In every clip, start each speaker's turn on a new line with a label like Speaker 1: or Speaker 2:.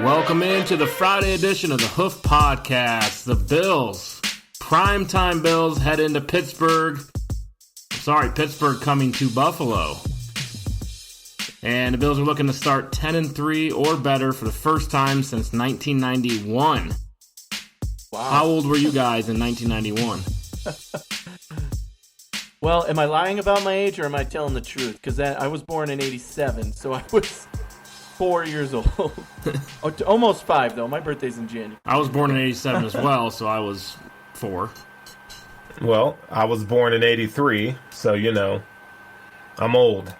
Speaker 1: Welcome into the Friday edition of the Hoof Podcast. The Bills, primetime Bills, head into Pittsburgh. Pittsburgh coming to Buffalo. And the Bills are looking to start 10-3 or better for the first time since 1991. Wow. How old were you guys in 1991?
Speaker 2: Well, am I lying about my age or am I telling the truth? Because I was born in 87, so I was 4 years old. Almost 5, though. My birthday's in January.
Speaker 1: I was born in 87 as well, so I was 4.
Speaker 3: Well, I was born in 83, so, you know, I'm old.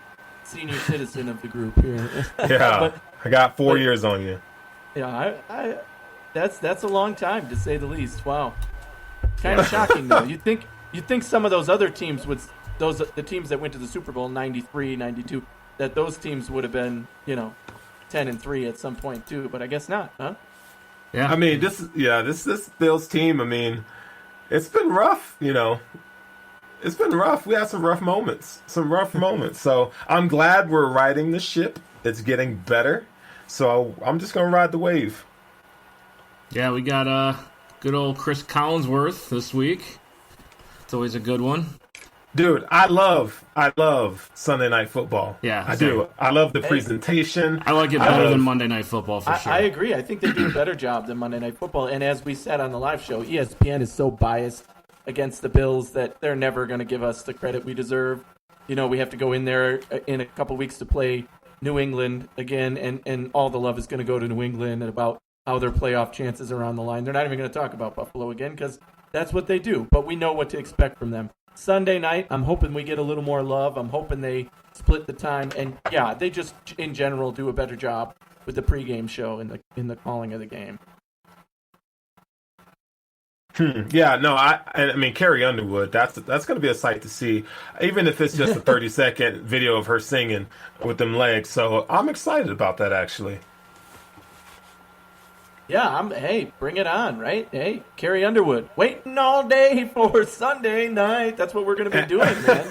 Speaker 2: Senior citizen of the group here.
Speaker 3: Yeah, I got 4 years on you.
Speaker 2: Yeah, that's a long time, to say the least. Wow. Kind of shocking, though. You'd think some of those other teams the teams that went to the Super Bowl in 93, 92, that those teams would have been, 10-3 at some point too, but I guess not, huh?
Speaker 3: Yeah. I mean, this Bills team, I mean, it's been rough, It's been rough. We had some rough moments. So I'm glad we're riding the ship. It's getting better. So I'm just going to ride the wave.
Speaker 1: Yeah, we got good old Chris Collinsworth this week. It's always a good one.
Speaker 3: Dude, I love Sunday Night Football.
Speaker 1: Yeah,
Speaker 3: I do. I love the presentation.
Speaker 1: I like it better than Monday Night Football for sure.
Speaker 2: I agree. I think they do a better job than Monday Night Football. And as we said on the live show, ESPN is so biased against the Bills that they're never going to give us the credit we deserve. We have to go in there in a couple weeks to play New England again, and all the love is going to go to New England and about how their playoff chances are on the line. They're not even going to talk about Buffalo again because that's what they do. But we know what to expect from them. Sunday night, I'm hoping we get a little more love. I'm hoping they split the time. And, yeah, they just, in general, do a better job with the pregame show and in the calling of the game.
Speaker 3: Yeah, no, I mean, Carrie Underwood, that's going to be a sight to see, even if it's just a 30-second video of her singing with them legs. So I'm excited about that, actually.
Speaker 2: Yeah, hey, bring it on, right? Hey, Carrie Underwood, waiting all day for Sunday night. That's what we're going to be doing, man.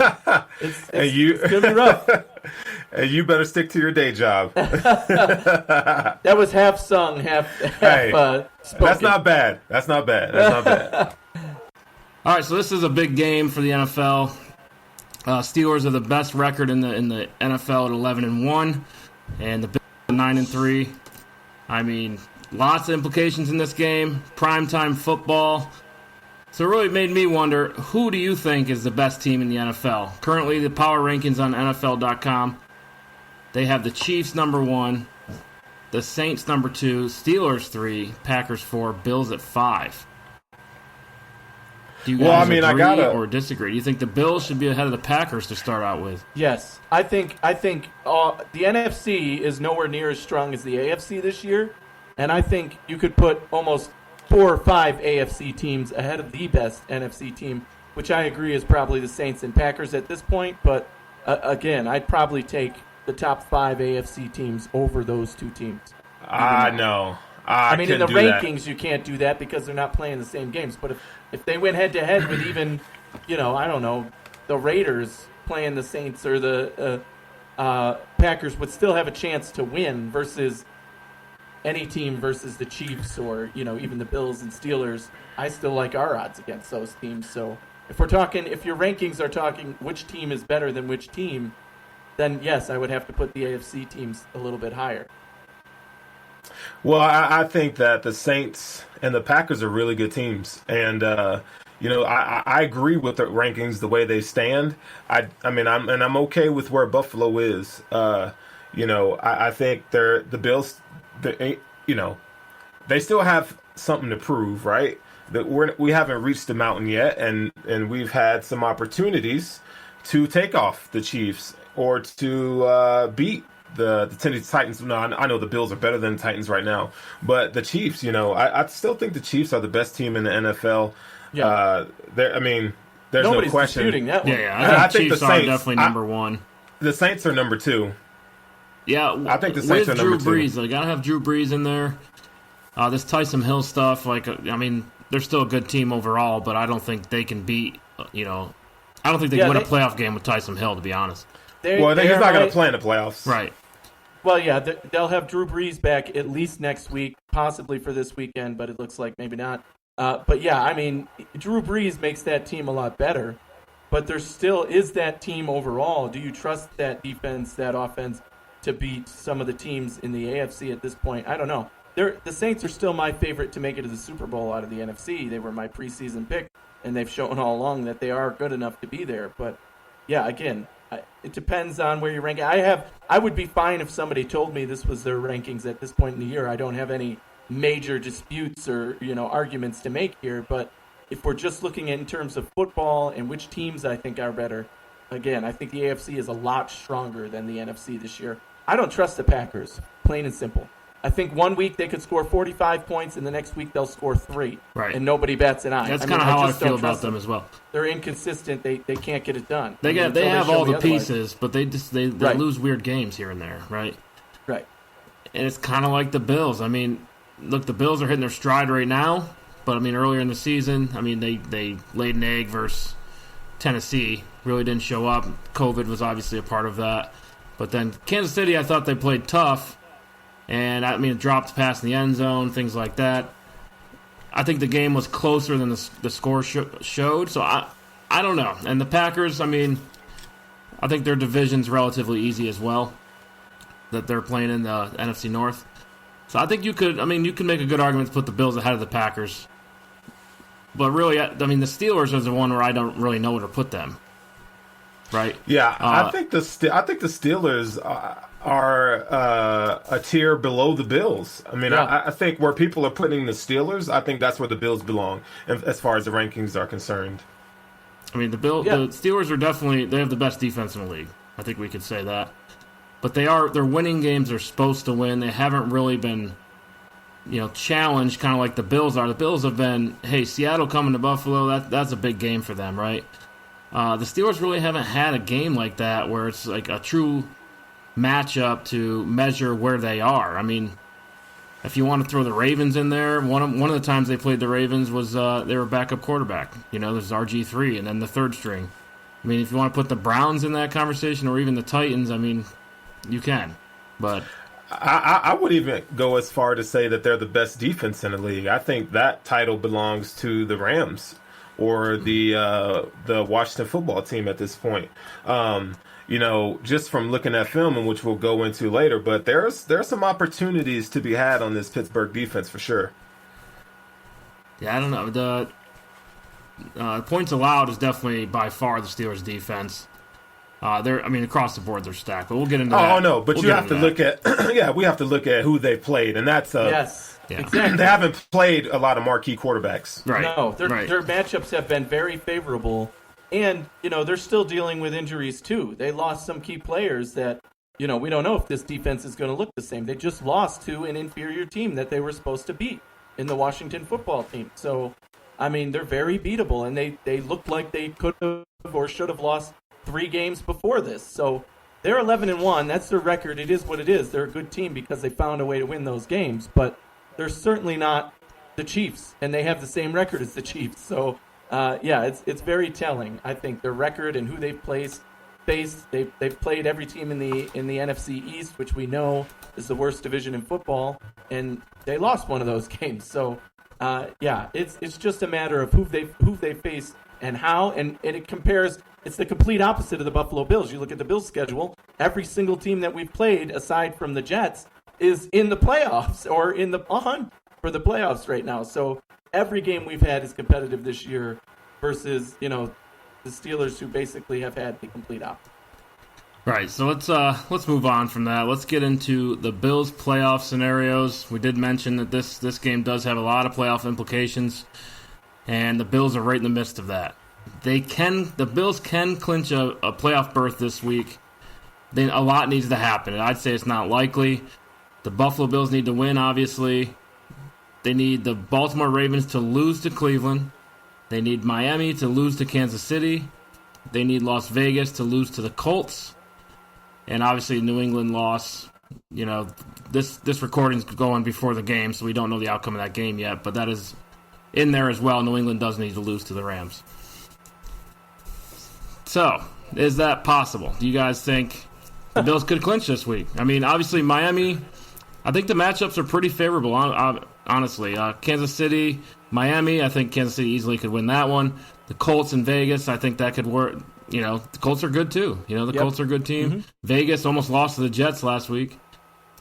Speaker 2: It's going to be rough.
Speaker 3: And you better stick to your day job.
Speaker 2: That was half sung, half spoken.
Speaker 3: That's not bad.
Speaker 1: All right, so this is a big game for the NFL. Steelers are the best record in the NFL at 11-1, and the Bills are 9-3. I mean, lots of implications in this game. Primetime football. So it really made me wonder, who do you think is the best team in the NFL? Currently, the power rankings on NFL.com, they have the Chiefs number 1, the Saints number 2, Steelers 3, Packers 4, Bills at 5. Do you guys agree or disagree? Do you think the Bills should be ahead of the Packers to start out with?
Speaker 2: Yes. I think the NFC is nowhere near as strong as the AFC this year. And I think you could put almost 4 or 5 AFC teams ahead of the best NFC team, which I agree is probably the Saints and Packers at this point. But, again, I'd probably take the top 5 AFC teams over those two teams.
Speaker 3: No.
Speaker 2: I mean, in the rankings, you can't do that because they're not playing the same games. But if they went head-to-head with even, I don't know, the Raiders playing the Saints or the Packers would still have a chance to win versus any team versus the Chiefs or, even the Bills and Steelers. I still like our odds against those teams. So if your rankings are talking which team is better than which team, then yes, I would have to put the AFC teams a little bit higher.
Speaker 3: Well, I think that the Saints and the Packers are really good teams. And, I agree with the rankings the way they stand. I'm okay with where Buffalo is. I think the Bills, they still have something to prove, right? That we haven't reached the mountain yet, and we've had some opportunities to take off the Chiefs or to beat the Tennessee Titans. No, I know the Bills are better than the Titans right now, but the Chiefs, I still think the Chiefs are the best team in the NFL. Yeah. There's
Speaker 2: Nobody's
Speaker 3: no question.
Speaker 2: Disputing that one.
Speaker 1: Yeah, I think the Chiefs are definitely number 1.
Speaker 3: The Saints are number 2.
Speaker 1: Yeah,
Speaker 3: I think the Saints are number 2.
Speaker 1: With Drew Brees, they gotta have Drew Brees in there. This Taysom Hill stuff, they're still a good team overall, but I don't think they can beat. I don't think they can win a playoff game with Taysom Hill, to be honest.
Speaker 3: He's not going to play in the playoffs.
Speaker 1: Right.
Speaker 2: Well, yeah, they'll have Drew Brees back at least next week, possibly for this weekend, but it looks like maybe not. But yeah, I mean, Drew Brees makes that team a lot better, but there still is that team overall. Do you trust that defense, that offense, to beat some of the teams in the AFC at this point? I don't know. The Saints are still my favorite to make it to the Super Bowl out of the NFC. They were my preseason pick, and they've shown all along that they are good enough to be there. But yeah, again, it depends on where you rank it. I would be fine if somebody told me this was their rankings at this point in the year. I don't have any major disputes or arguments to make here. But if we're just looking in terms of football and which teams I think are better, again, I think the AFC is a lot stronger than the NFC this year. I don't trust the Packers, plain and simple. I think one week they could score 45 points, and the next week they'll score 3.
Speaker 1: Right.
Speaker 2: And nobody bats an eye.
Speaker 1: That's kind of how I feel about them as well.
Speaker 2: They're inconsistent. They can't get it done.
Speaker 1: They have all the pieces, but they
Speaker 2: Right.
Speaker 1: lose weird games here and there, right?
Speaker 2: Right.
Speaker 1: And it's kind of like the Bills. I mean, look, the Bills are hitting their stride right now, but I mean, earlier in the season, I mean, they laid an egg versus Tennessee. Really didn't show up. COVID was obviously a part of that. But then Kansas City, I thought they played tough. And, I mean, it dropped past in the end zone, things like that. I think the game was closer than the score showed. So, I don't know. And the Packers, I mean, I think their division's relatively easy as well, that they're playing in the NFC North. So, I think you could make a good argument to put the Bills ahead of the Packers. But really, I mean, the Steelers are the one where I don't really know where to put them. Right?
Speaker 3: Yeah, I think the Steelers are a tier below the Bills. I mean,
Speaker 2: Yeah.
Speaker 3: I think where people are putting the Steelers, I think that's where the Bills belong, as far as the rankings are concerned.
Speaker 1: I mean, the Steelers are they have the best defense in the league. I think we could say that. But they're winning games they're supposed to win. They haven't really been, challenged, kind of like the Bills are. The Bills have been, hey, Seattle coming to Buffalo, that's a big game for them, right? The Steelers really haven't had a game like that where it's like a true matchup to measure where they are. I mean, if you want to throw the Ravens in there, one of the times they played the Ravens was they were backup quarterback. There's RG3 and then the third string. I mean, if you want to put the Browns in that conversation or even the Titans, I mean, you can. But
Speaker 3: I would even go as far to say that they're the best defense in the league. I think that title belongs to the Rams or the Washington football team at this point. Just from looking at film, and which we'll go into later, but there's some opportunities to be had on this Pittsburgh defense for sure.
Speaker 1: Yeah, I don't know. The points allowed is definitely by far the Steelers' defense. Across the board they're stacked, but we'll get into that.
Speaker 3: Oh no, but you have to look at we have to look at who they played, and that's
Speaker 2: yes.
Speaker 1: Yeah.
Speaker 2: Exactly.
Speaker 3: They haven't played a lot of marquee quarterbers.
Speaker 1: Right.
Speaker 2: No, their
Speaker 1: right.
Speaker 2: matchups have been very favorable, and they're still dealing with injuries too. They lost some key players that we don't know if this defense is going to look the same. They just lost to an inferior team that they were supposed to beat in the Washington football team. So, I mean, they're very beatable, and they looked like they could have or should have lost 3 games before this. So they're 11-1. That's their record. It is what it is. They're a good team because they found a way to win those games, but they're certainly not the Chiefs, and they have the same record as the Chiefs. So, it's very telling. I think their record and who they've faced. They've played every team in the NFC East, which we know is the worst division in football, and they lost one of those games. So, it's just a matter of who they faced and how, and it compares. It's the complete opposite of the Buffalo Bills. You look at the Bills' schedule; every single team that we've played, aside from the Jets, is in the playoffs or in the hunt for the playoffs right now. So every game we've had is competitive this year versus, the Steelers, who basically have had the complete opposite.
Speaker 1: Right, so let's move on from that. Let's get into the Bills' playoff scenarios. We did mention that this game does have a lot of playoff implications, and the Bills are right in the midst of that. The Bills can clinch a playoff berth this week. Then a lot needs to happen, and I'd say it's not likely. The Buffalo Bills need to win, obviously. They need the Baltimore Ravens to lose to Cleveland. They need Miami to lose to Kansas City. They need Las Vegas to lose to the Colts. And obviously New England loss. This recording's going before the game, so we don't know the outcome of that game yet. But that is in there as well. New England does need to lose to the Rams. So, is that possible? Do you guys think the Bills could clinch this week. I mean, obviously Miami, I think the matchups are pretty favorable, honestly. Kansas City, Miami, I think Kansas City easily could win that one. The Colts in Vegas, I think that could work. You know, the Colts are good too. You know, the Colts are a good team. Mm-hmm. Vegas almost lost to the Jets last week.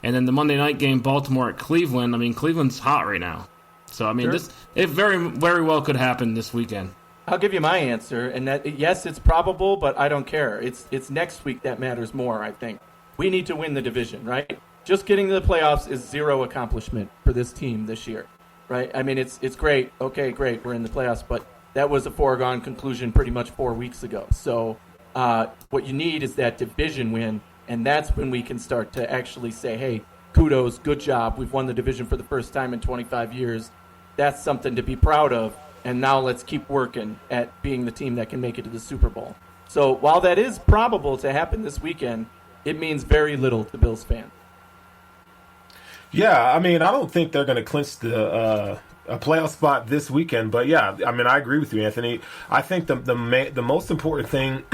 Speaker 1: And then the Monday night game, Baltimore at Cleveland. I mean, Cleveland's hot right now. So, I mean, it very, very well could happen this weekend.
Speaker 2: I'll give you my answer, and that yes, it's probable, but I don't care. It's next week that matters more, I think. We need to win the division, right? Just getting to the playoffs is zero accomplishment for this team this year, right? I mean, it's great. Okay, great, we're in the playoffs, but that was a foregone conclusion pretty much 4 weeks ago. So what you need is that division win, and that's when we can start to actually say, hey, kudos, good job. We've won the division for the first time in 25 years. That's something to be proud of. And now let's keep working at being the team that can make it to the Super Bowl. So while that is probable to happen this weekend, it means very little to Bills fans.
Speaker 3: Yeah, I mean, I don't think they're going to clinch a playoff spot this weekend, but yeah, I mean, I agree with you, Anthony. I think the most important thing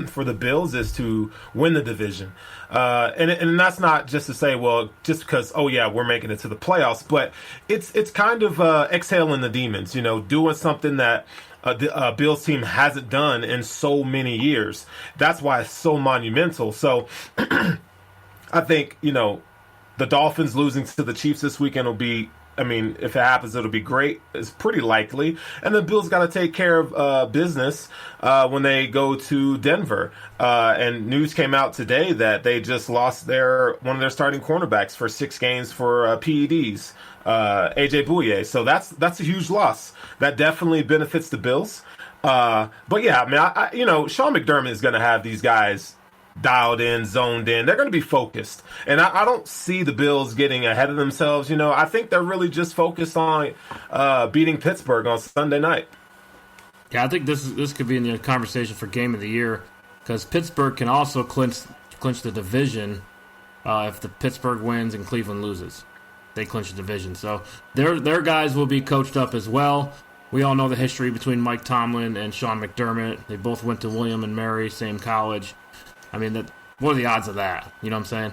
Speaker 3: for the Bills is to win the division, and that's not just to say, well, just because we're making it to the playoffs, but it's kind of exhaling the demons, you know, doing something that the Bills team hasn't done in so many years. That's why it's so monumental. So I think, you know, the Dolphins losing to the Chiefs this weekend will be, I mean, if it happens, it'll be great. It's pretty likely. And the Bills got to take care of business when they go to Denver. And news came out today that they just lost one of their starting cornerbacks for 6 games for PEDs, AJ Bouye. So that's a huge loss. That definitely benefits the Bills. But yeah, I mean, you know, Sean McDermott is going to have these guys dialed in, zoned in. They're going to be focused. And I don't see the Bills getting ahead of themselves. You know, I think they're really just focused on beating Pittsburgh on Sunday night.
Speaker 1: Yeah, I think this could be in the conversation for Game of the Year because Pittsburgh can also clinch the division if the Pittsburgh wins and Cleveland loses. They clinch the division. So their guys will be coached up as well. We all know the history between Mike Tomlin and Sean McDermott. They both went to William and Mary, same college. I mean, what are the odds of that? You know what I'm saying?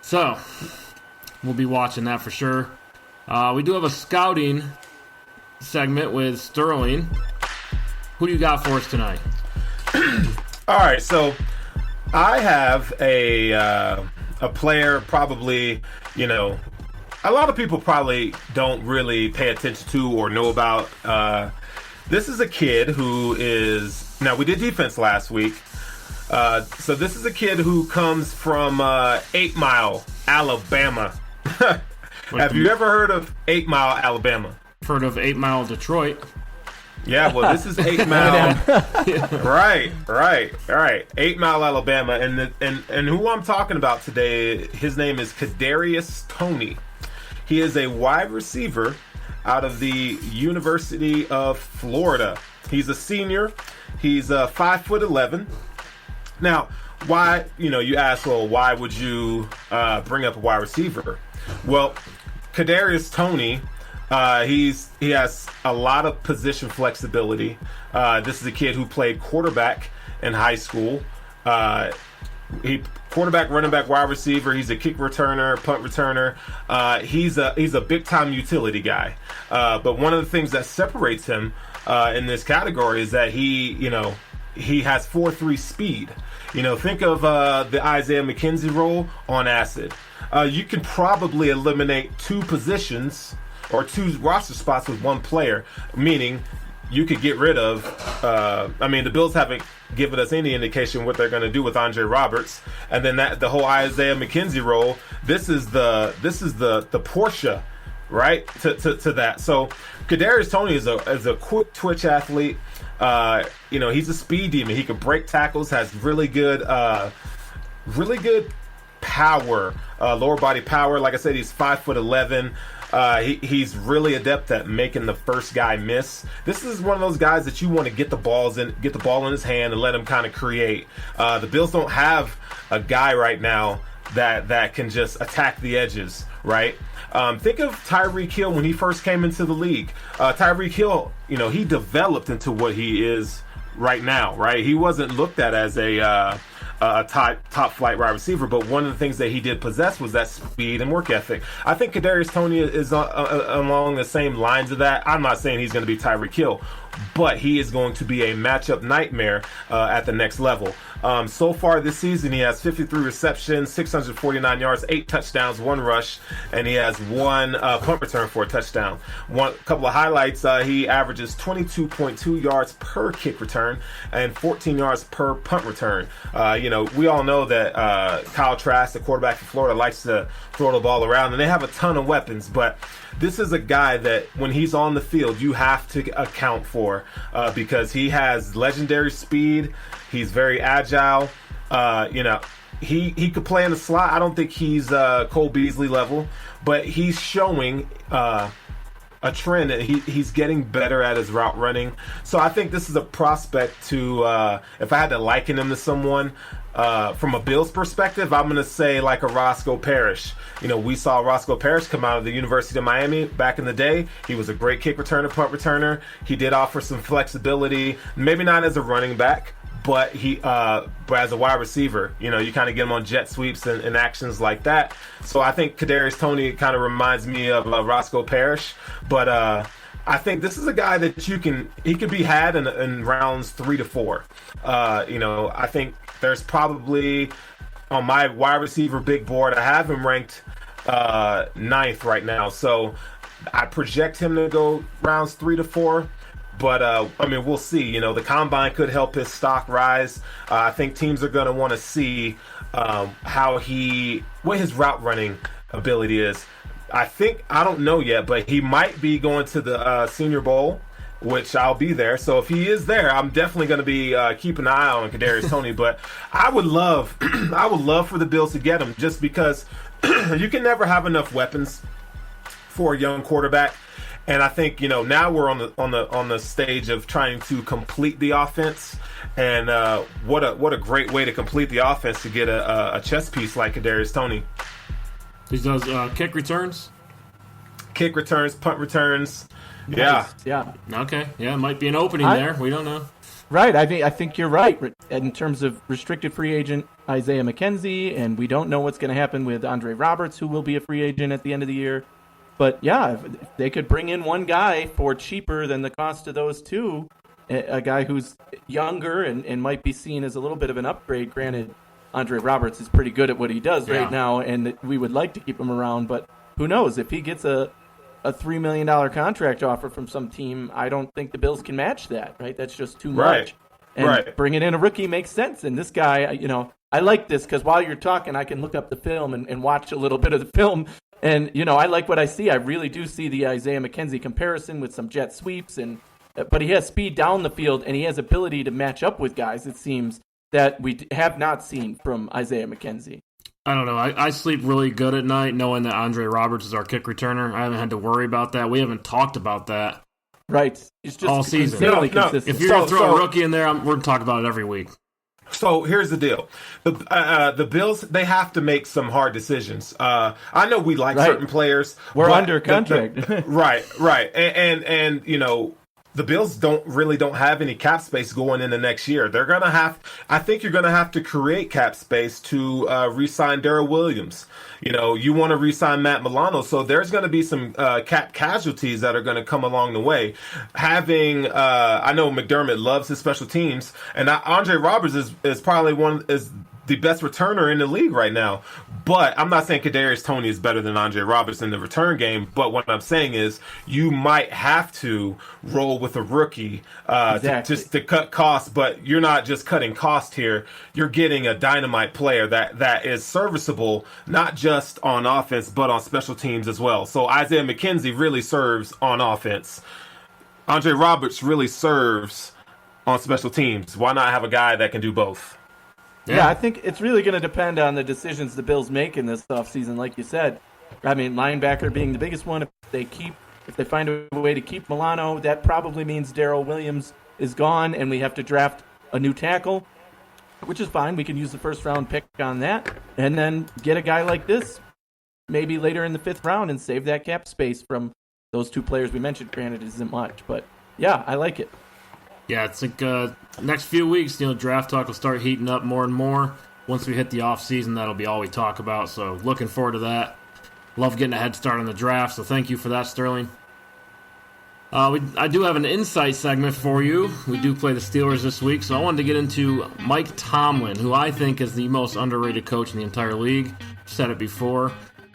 Speaker 1: So, we'll be watching that for sure. We do have a scouting segment with Sterling. Who do you got for us tonight?
Speaker 3: All right, so I have a player probably, you know, a lot of people probably don't really pay attention to or know about. This is a kid who is... Now, we did defense last week. So this is a kid who comes from 8 Mile, Alabama. Have you ever heard of 8 Mile, Alabama?
Speaker 1: Heard of 8 Mile, Detroit.
Speaker 3: Yeah, well, this is 8 Mile. Right. 8 Mile, Alabama. And who I'm talking about today, his name is Kadarius Toney. He is a wide receiver out of the University of Florida. He's a senior. He's 5'11". Now, why, you know, you ask, well, why would you bring up a wide receiver? Well, Kadarius Toney, he has a lot of position flexibility. This is a kid who played quarterback in high school. Quarterback, running back, wide receiver. He's a kick returner, punt returner. He's a big time utility guy. But one of the things that separates him in this category is that he has 4.3 speed. You know, think of the Isaiah McKenzie role on acid. You can probably eliminate 2 positions or 2 roster spots with 1 player, meaning you could get rid of. The Bills haven't given us any indication what they're going to do with Andre Roberts, and then the whole Isaiah McKenzie role. This is the Porsche, right? To that. So Kadarius Toney is a quick twitch athlete. He's a speed demon. He can break tackles. Has really good power, lower body power. Like I said, he's 5'11". He's really adept at making the first guy miss. This is one of those guys that you want to get the ball in his hand and let him kind of create. The Bills don't have a guy right now that can just attack the edges, right? Think of Tyreek Hill when he first came into the league. Tyreek Hill, he developed into what he is right now, right? He wasn't looked at as a a top flight wide receiver, but one of the things that he did possess was that speed and work ethic. I think Kadarius Toney is along the same lines of that. I'm not saying he's going to be Tyreek Hill, but he is going to be a matchup nightmare at the next level. So far this season, he has 53 receptions, 649 yards, 8 touchdowns, 1 rush, and he has 1 punt return for a touchdown. One couple of highlights: he averages 22.2 yards per kick return and 14 yards per punt return. We all know that Kyle Trask, the quarterback for Florida, likes to throw the ball around, and they have a ton of weapons, but this is a guy that when he's on the field, you have to account for because he has legendary speed. He's very agile. He could play in the slot. I don't think he's Cole Beasley level, but he's showing a trend that he's getting better at his route running. So I think this is a prospect to, if I had to liken him to someone, from a Bills perspective, I'm going to say like a Roscoe Parrish. We saw Roscoe Parrish come out of the University of Miami back in the day. He was a great kick returner, punt returner. He did offer some flexibility, maybe not as a running back, but as a wide receiver, you kind of get him on jet sweeps and actions like that. So I think Kadarius Toney kind of reminds me of Roscoe Parrish, but I think this is a guy that he could be had in rounds 3 to 4. I think there's probably on my wide receiver big board, I have him ranked 9th right now. So I project him to go rounds 3 to 4. But, we'll see. The combine could help his stock rise. I think teams are going to want to see what his route running ability is. I don't know yet, but he might be going to the Senior Bowl, which I'll be there. So if he is there, I'm definitely going to be keeping an eye on Kadarius Toney. But I would love for the Bills to get him, just because you can never have enough weapons for a young quarterback. And I think now we're on the stage of trying to complete the offense, and what a great way to complete the offense to get a chess piece like Kadarius Toney.
Speaker 1: He does kick returns,
Speaker 3: punt returns.
Speaker 2: Nice. Yeah.
Speaker 1: Okay. Yeah, it might be an opening there. We don't know.
Speaker 2: Right. I think you're right in terms of restricted free agent Isaiah McKenzie, and we don't know what's going to happen with Andre Roberts, who will be a free agent at the end of the year. But yeah, if they could bring in one guy for cheaper than the cost of those two, a guy who's younger and might be seen as a little bit of an upgrade. Granted, Andre Roberts is pretty good at what he does right now, and we would like to keep him around. But who knows? If he gets a $3 million contract offer from some team, I don't think the Bills can match that, right? That's just too much. And bringing in a rookie makes sense. And this guy, I like this because while you're talking, I can look up the film and watch a little bit of the film. And, I like what I see. I really do see the Isaiah McKenzie comparison with some jet sweeps. But he has speed down the field, and he has ability to match up with guys, it seems, that we have not seen from Isaiah McKenzie.
Speaker 1: I don't know. I sleep really good at night knowing that Andre Roberts is our kick returner. I haven't had to worry about that. We haven't talked about that.
Speaker 2: Right. It's just
Speaker 1: all season.
Speaker 2: Consistent.
Speaker 1: If you're going to throw a rookie in there, we're going to talk about it every week.
Speaker 3: So here's the deal: the Bills, they have to make some hard decisions. I know we like certain players.
Speaker 2: We're under contract.
Speaker 3: Right, and the Bills don't have any cap space going into next year. They're gonna have. I think you're gonna have to create cap space to re-sign Darrell Williams. You want to re-sign Matt Milano, so there's going to be some cap casualties that are going to come along the way. Having, I know McDermott loves his special teams, and Andre Roberts is probably the best returner in the league right now. But I'm not saying Kadarius Toney is better than Andre Roberts in the return game. But what I'm saying is you might have to roll with a rookie to cut costs. But you're not just cutting cost here. You're getting a dynamite player that is serviceable, not just on offense, but on special teams as well. So Isaiah McKenzie really serves on offense. Andre Roberts really serves on special teams. Why not have a guy that can do both?
Speaker 2: Yeah, I think it's really going to depend on the decisions the Bills make in this offseason, like you said. I mean, linebacker being the biggest one. If they find a way to keep Milano, that probably means Darrell Williams is gone, and we have to draft a new tackle, which is fine. We can use the first-round pick on that, and then get a guy like this maybe later in the 5th round and save that cap space from those two players we mentioned. Granted, it isn't much, but yeah, I like it.
Speaker 1: Yeah, it's like next few weeks, draft talk will start heating up more and more. Once we hit the off season, that'll be all we talk about. So looking forward to that. Love getting a head start on the draft. So thank you for that, Sterling. I do have an insight segment for you. We do play the Steelers this week, so I wanted to get into Mike Tomlin, who I think is the most underrated coach in the entire league. I've said it before.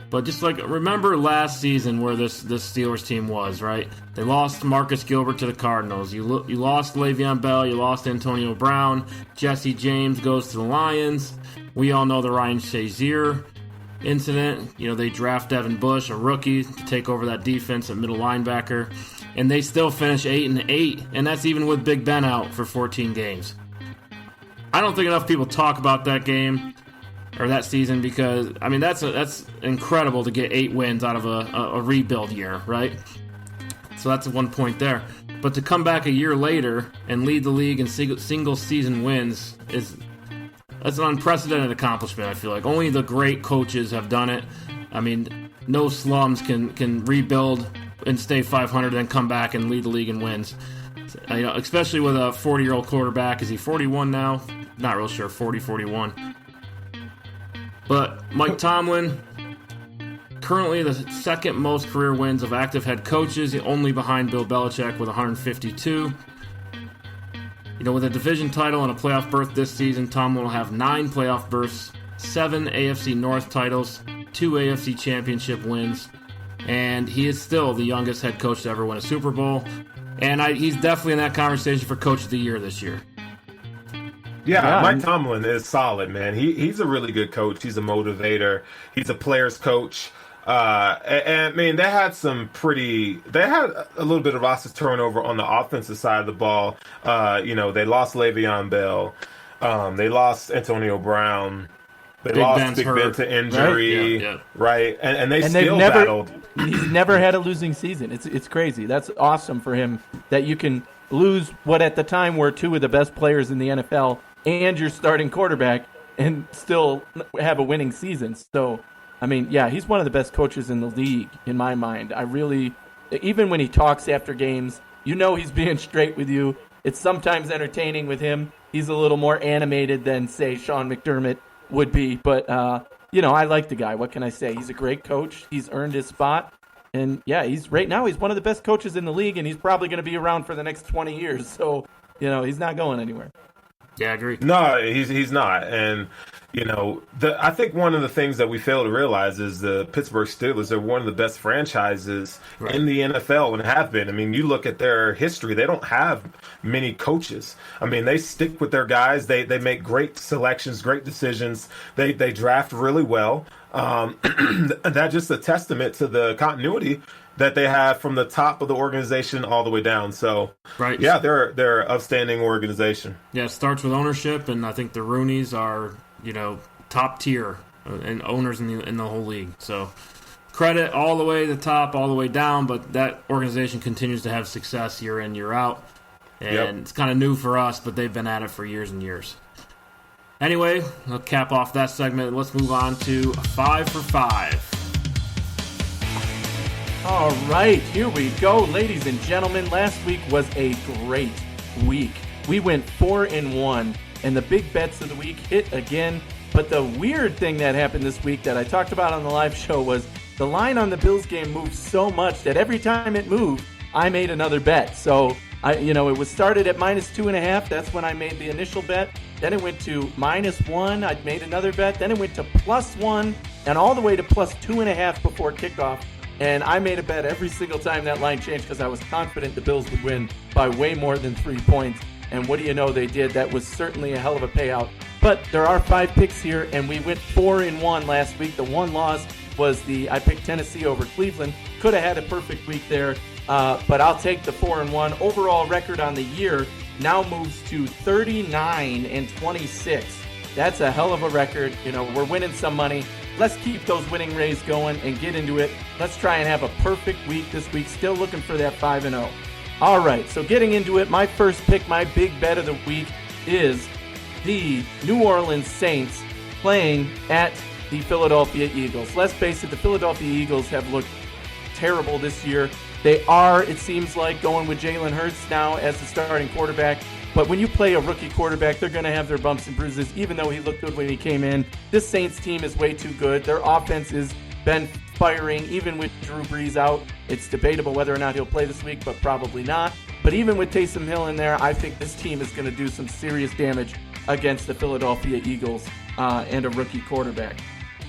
Speaker 1: But just remember last season where this Steelers team was, right? They lost Marcus Gilbert to the Cardinals. You lost Le'Veon Bell. You lost Antonio Brown. Jesse James goes to the Lions. We all know the Ryan Shazier incident. They draft Devin Bush, a rookie, to take over that defense at middle linebacker. And they still finish 8-8, and that's even with Big Ben out for 14 games. I don't think enough people talk about that game or that season because, that's incredible to get 8 wins out of a rebuild year, right? So that's 1 point there. But to come back a year later and lead the league in single season wins that's an unprecedented accomplishment, I feel like. Only the great coaches have done it. No slums can rebuild and stay 500, then come back and lead the league in wins. Especially with a 40-year-old quarterback. Is he 41 now? Not real sure. 40, 41. But Mike Tomlin, currently the second most career wins of active head coaches, only behind Bill Belichick with 152. With a division title and a playoff berth this season, Tomlin will have 9 playoff berths, 7 AFC North titles, 2 AFC championship wins, and he is still the youngest head coach to ever win a Super Bowl. And he's definitely in that conversation for Coach of the Year this year.
Speaker 3: Yeah, Mike Tomlin is solid, man. He's a really good coach. He's a motivator. He's a player's coach. They had a little bit of roster turnover on the offensive side of the ball. They lost Le'Veon Bell. They lost Antonio Brown. They lost Big Ben to injury, right? And they still battled.
Speaker 2: He's never had a losing season. It's crazy. That's awesome for him that you can lose what at the time were 2 of the best players in the NFL and your starting quarterback and still have a winning season. So, he's one of the best coaches in the league in my mind. Even when he talks after games, he's being straight with you. It's sometimes entertaining with him. He's a little more animated than, say, Sean McDermott would be, but I like the guy. What can I say? He's a great coach. He's earned his spot, and he's one of the best coaches in the league, and he's probably going to be around for the next 20 years. So, he's not going anywhere.
Speaker 1: Yeah, I agree.
Speaker 3: No, he's not, and I think one of the things that we fail to realize is the Pittsburgh Steelers are one of the best franchises in the NFL and have been. You look at their history; they don't have many coaches. They stick with their guys. They make great selections, great decisions. They draft really well. That's just a testament to the continuity that they have from the top of the organization all the way down. So, they're an upstanding organization.
Speaker 1: Yeah, it starts with ownership, and I think the Rooneys are top tier and owners in the whole league. So credit all the way to the top, all the way down, but that organization continues to have success year in, year out. And it's kind of new for us, but they've been at it for years and years. Anyway, I'll cap off that segment. Let's move on to 5 for 5.
Speaker 2: All right, here we go, ladies and gentlemen. Last week was a great week. We went 4-1, and the big bets of the week hit again. But the weird thing that happened this week that I talked about on the live show was the line on the Bills game moved so much that every time it moved, I made another bet. So, it was started at -2.5. That's when I made the initial bet. Then it went to -1. I made another bet. Then it went to +1 and all the way to +2.5 before kickoff. And I made a bet every single time that line changed because I was confident the Bills would win by way more than 3 points. And what do you know, they did. That was certainly a hell of a payout. But there are 5 picks here, and we went 4-1 last week. The one loss was I picked Tennessee over Cleveland. Could have had a perfect week there, but I'll take the 4-1. Overall record on the year now moves to 39-26. That's a hell of a record. We're winning some money. Let's keep those winning rays going and get into it. Let's try and have a perfect week this week. Still looking for that 5-0. All right, so getting into it, my first pick, my big bet of the week is the New Orleans Saints playing at the Philadelphia Eagles. Let's face it, the Philadelphia Eagles have looked terrible this year. They are, it seems like, going with Jalen Hurts now as the starting quarterback. But when you play a rookie quarterback, they're going to have their bumps and bruises, even though he looked good when he came in. This Saints team is way too good. Their offense has been firing, even with Drew Brees out. It's debatable whether or not he'll play this week, but probably not. But even with Taysom Hill in there, I think this team is going to do some serious damage against the Philadelphia Eagles and a rookie quarterback.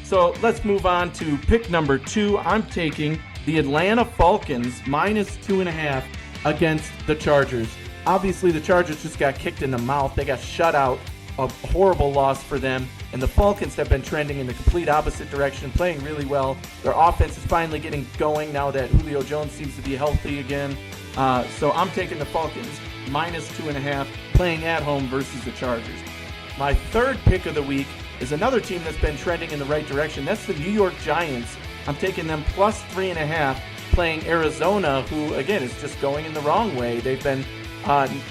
Speaker 2: So let's move on to pick number 2. I'm taking the Atlanta Falcons -2.5 against the Chargers. Obviously, the Chargers just got kicked in the mouth. They got shut out. A horrible loss for them. And the Falcons have been trending in the complete opposite direction, playing really well. Their offense is finally getting going now that Julio Jones seems to be healthy again. So I'm taking the Falcons -2.5, playing at home versus the Chargers. My third pick of the week is another team that's been trending in the right direction. That's the New York Giants. I'm taking them +3.5, playing Arizona, who, again, is just going in the wrong way. They've been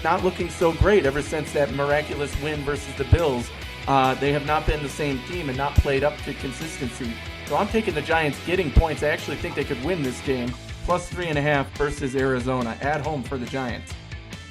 Speaker 2: not looking so great ever since that miraculous win versus the Bills. They have not been the same team and not played up to consistency. So I'm taking the Giants getting points. I actually think they could win this game. +3.5 versus Arizona at home for the Giants.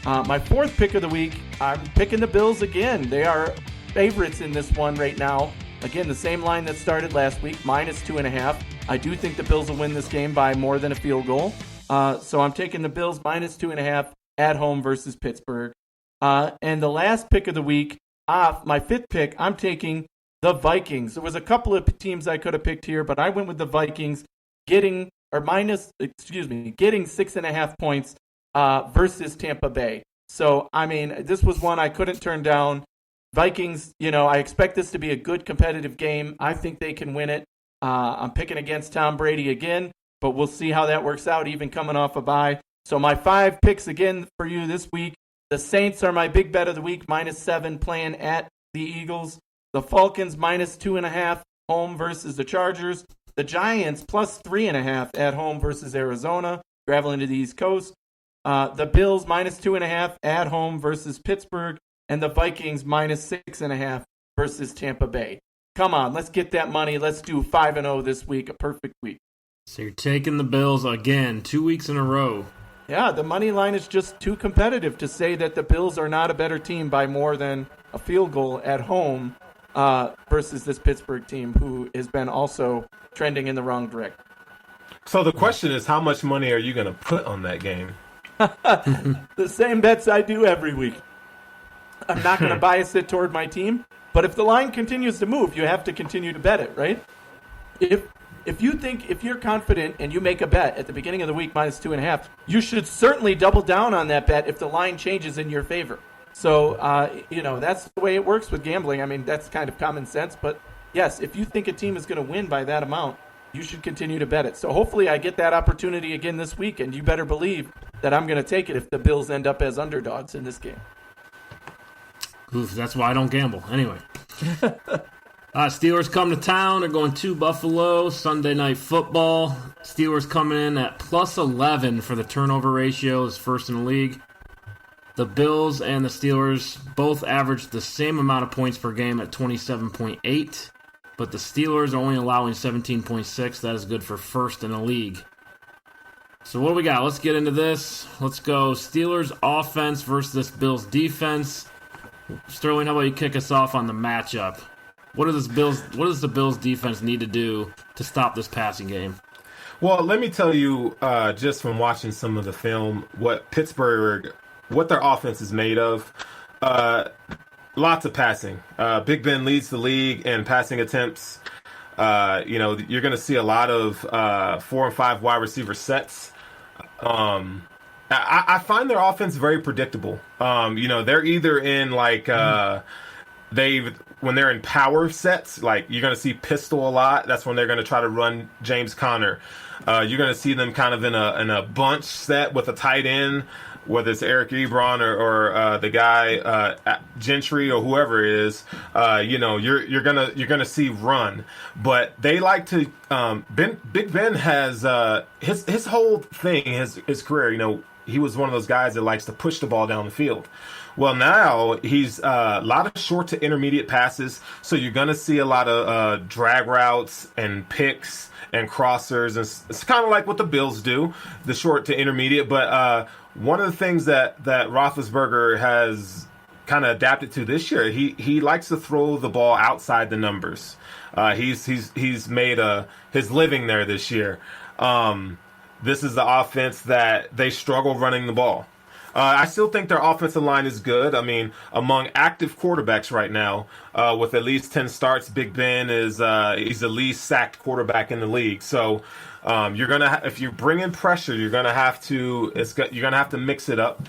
Speaker 2: My fourth pick of the week, I'm picking the Bills again. They are favorites in this one right now. Again, the same line that started last week, -2.5. I do think the Bills will win this game by more than a field goal. So I'm taking the Bills -2.5 at home versus Pittsburgh. And the last pick of the week, my fifth pick, I'm taking the Vikings. There was a couple of teams I could have picked here, but I went with the Vikings getting 6.5 points versus Tampa Bay. So, I mean, this was one I couldn't turn down. Vikings, I expect this to be a good competitive game. I think they can win it. I'm picking against Tom Brady again, but we'll see how that works out, even coming off a bye. So my 5 picks again for you this week. The Saints are my big bet of the week, -7 playing at the Eagles. The Falcons -2.5 home versus the Chargers. The Giants +3.5 at home versus Arizona, traveling to the East Coast. The Bills -2.5 at home versus Pittsburgh. And the Vikings -6.5 versus Tampa Bay. Come on, let's get that money. Let's do 5-0 this week, a perfect week.
Speaker 1: So you're taking the Bills again, 2 weeks in a row.
Speaker 2: Yeah, the money line is just too competitive to say that the Bills are not a better team by more than a field goal at home versus this Pittsburgh team, who has been also trending in the wrong direction.
Speaker 3: So the question is, how much money are you going to put on that game?
Speaker 2: The same bets I do every week. I'm not going to bias it toward my team, but if the line continues to move, you have to continue to bet it, right? If you're confident and you make a bet at the beginning of the week -2.5, you should certainly double down on that bet if the line changes in your favor. So, that's the way it works with gambling. I mean, that's kind of common sense, but yes, if you think a team is going to win by that amount, you should continue to bet it. So hopefully I get that opportunity again this week, and you better believe that I'm going to take it if the Bills end up as underdogs in this game.
Speaker 1: Oof, that's why I don't gamble. Anyway. Steelers come to town. They're going to Buffalo. Sunday Night Football. Steelers coming in at +11 for the turnover ratio, is first in the league. The Bills and the Steelers both averaged the same amount of points per game at 27.8, but the Steelers are only allowing 17.6. That is good for first in the league. So what do we got? Let's get into this. Let's go Steelers offense versus this Bills defense. Sterling, how about you kick us off on the matchup? What does the Bills defense need to do to stop this passing game?
Speaker 3: Well, let me tell you, just from watching some of the film, what their offense is made of. Lots of passing. Big Ben leads the league in passing attempts. You're going to see a lot of 4 and 5 wide receiver sets. I find their offense very predictable. They're either in when they're in power sets, like you're going to see pistol a lot. That's when they're going to try to run James Conner. You're going to see them kind of in a bunch set with a tight end, whether it's Eric Ebron or the guy Gentry or whoever it is. You're gonna see run, but they like to. Big Ben has his whole thing, his career. he was one of those guys that likes to push the ball down the field. Well, now he's a lot of short to intermediate passes, so you're going to see a lot of drag routes and picks and crossers. And it's kind of like what the Bills do, the short to intermediate. But one of the things that Roethlisberger has kind of adapted to this year, he likes to throw the ball outside the numbers. He's made his living there this year. This is the offense that they struggle running the ball. I still think their offensive line is good. I mean, among active quarterbacks right now, with at least 10 starts, Big Ben is he's the least sacked quarterback in the league. So you're gonna if you bring in pressure, you're gonna have to mix it up.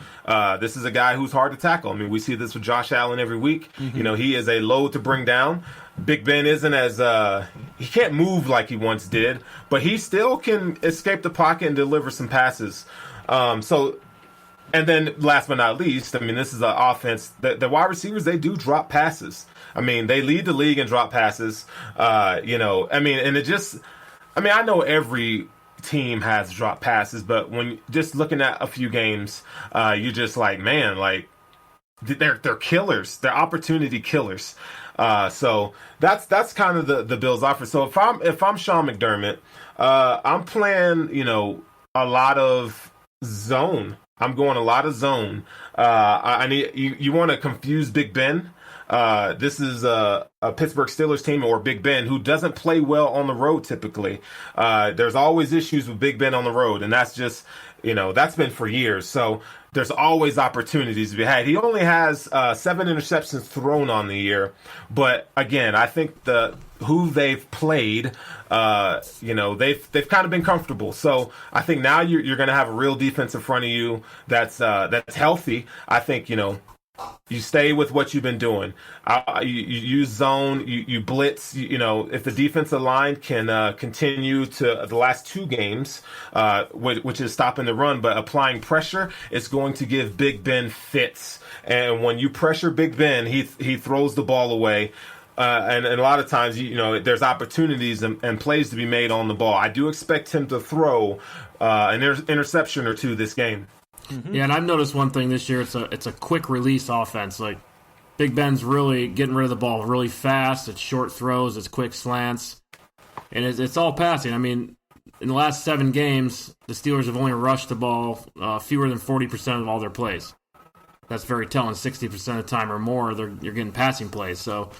Speaker 3: This is a guy who's hard to tackle. I mean, we see this with Josh Allen every week. Mm-hmm. You know, he is a load to bring down. Big Ben isn't as he can't move like he once did, but he still can escape the pocket and deliver some passes. And then, last but not least, I mean, this is an offense. The wide receivers, they do drop passes. I mean, they lead the league in drop passes. I know every team has drop passes, but when just looking at a few games, you just like, man, like they're killers. They're opportunity killers. So that's kind of the Bills' offer. So if I'm Sean McDermott, I'm playing, a lot of zone. I'm going a lot of zone. I need you want to confuse Big Ben. This is a Pittsburgh Steelers team or Big Ben who doesn't play well on the road typically. There's always issues with Big Ben on the road, and that's just that's been for years. So there's always opportunities to be had. He only has 7 interceptions thrown on the year, but again, I think who they've played, they've kind of been comfortable. So I think now you're going to have a real defense in front of you that's healthy. I think you stay with what you've been doing. You use zone, you blitz. If the defensive line can continue to the last 2 games, which is stopping the run, but applying pressure, it's going to give Big Ben fits. And when you pressure Big Ben, he throws the ball away. And a lot of times, there's opportunities and plays to be made on the ball. I do expect him to throw an interception or 2 this game.
Speaker 1: Mm-hmm. Yeah, and I've noticed one thing this year. It's a quick release offense. Like Big Ben's really getting rid of the ball really fast. It's short throws. It's quick slants, and it's all passing. I mean, in the last 7 games, the Steelers have only rushed the ball fewer than 40% of all their plays. That's very telling. 60% of the time or more, you're getting passing plays. So,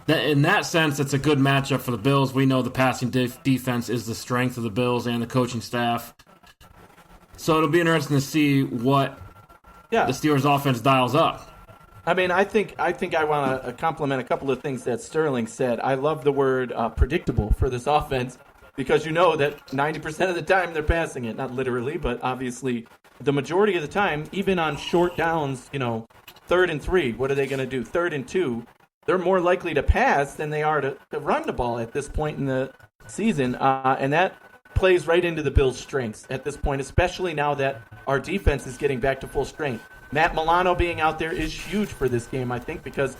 Speaker 1: in that sense, it's a good matchup for the Bills. We know the passing defense is the strength of the Bills and the coaching staff. So it'll be interesting to see what the Steelers' offense dials up.
Speaker 2: I mean, I think I want to compliment a couple of things that Sterling said. I love the word predictable for this offense because that 90% of the time they're passing it. Not literally, but obviously the majority of the time, even on short downs, 3rd and 3, what are they going to do? 3rd and 2, they're more likely to pass than they are to run the ball at this point in the season. And that plays right into the Bills' strengths at this point, especially now that our defense is getting back to full strength. Matt Milano being out there is huge for this game, I think, because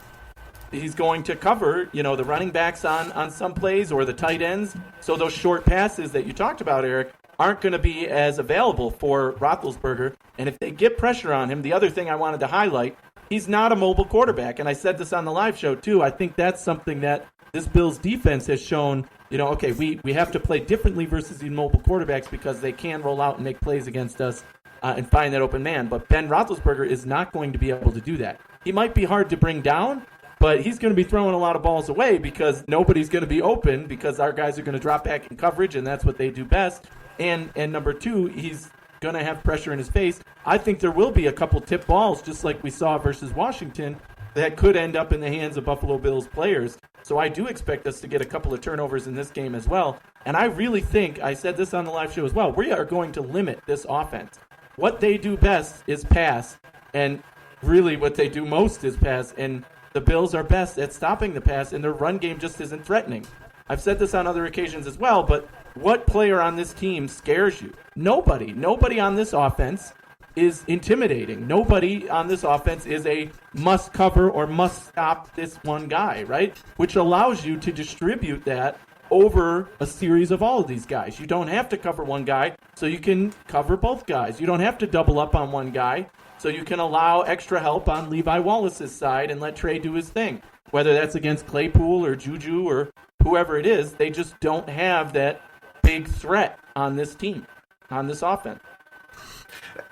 Speaker 2: he's going to cover, the running backs on some plays or the tight ends. So those short passes that you talked about, Eric, aren't going to be as available for Roethlisberger. And if they get pressure on him, the other thing I wanted to highlight, he's not a mobile quarterback. And I said this on the live show, too. I think that's something that this Bills defense has shown, we have to play differently versus these mobile quarterbacks because they can roll out and make plays against us and find that open man. But Ben Roethlisberger is not going to be able to do that. He might be hard to bring down, but he's going to be throwing a lot of balls away because nobody's going to be open because our guys are going to drop back in coverage, and that's what they do best. And number 2, he's going to have pressure in his face. I think there will be a couple tip balls, just like we saw versus Washington, that could end up in the hands of Buffalo Bills players. So I do expect us to get a couple of turnovers in this game as well. And I really think, I said this on the live show as well, we are going to limit this offense. What they do best is pass, and really what they do most is pass. And the Bills are best at stopping the pass, and their run game just isn't threatening. I've said this on other occasions as well, but what player on this team scares you? Nobody. Nobody on this offense is intimidating. Nobody on this offense is a must cover or must stop this one guy, right? Which allows you to distribute that over a series of all of these guys. You don't have to cover one guy, so so you can cover both guys. You don't have to double up on one guy, so you can allow extra help on Levi Wallace's side and let Trey do his thing. Whether that's against Claypool or Juju or whoever it is, they just don't have that big threat on this team, on this offense.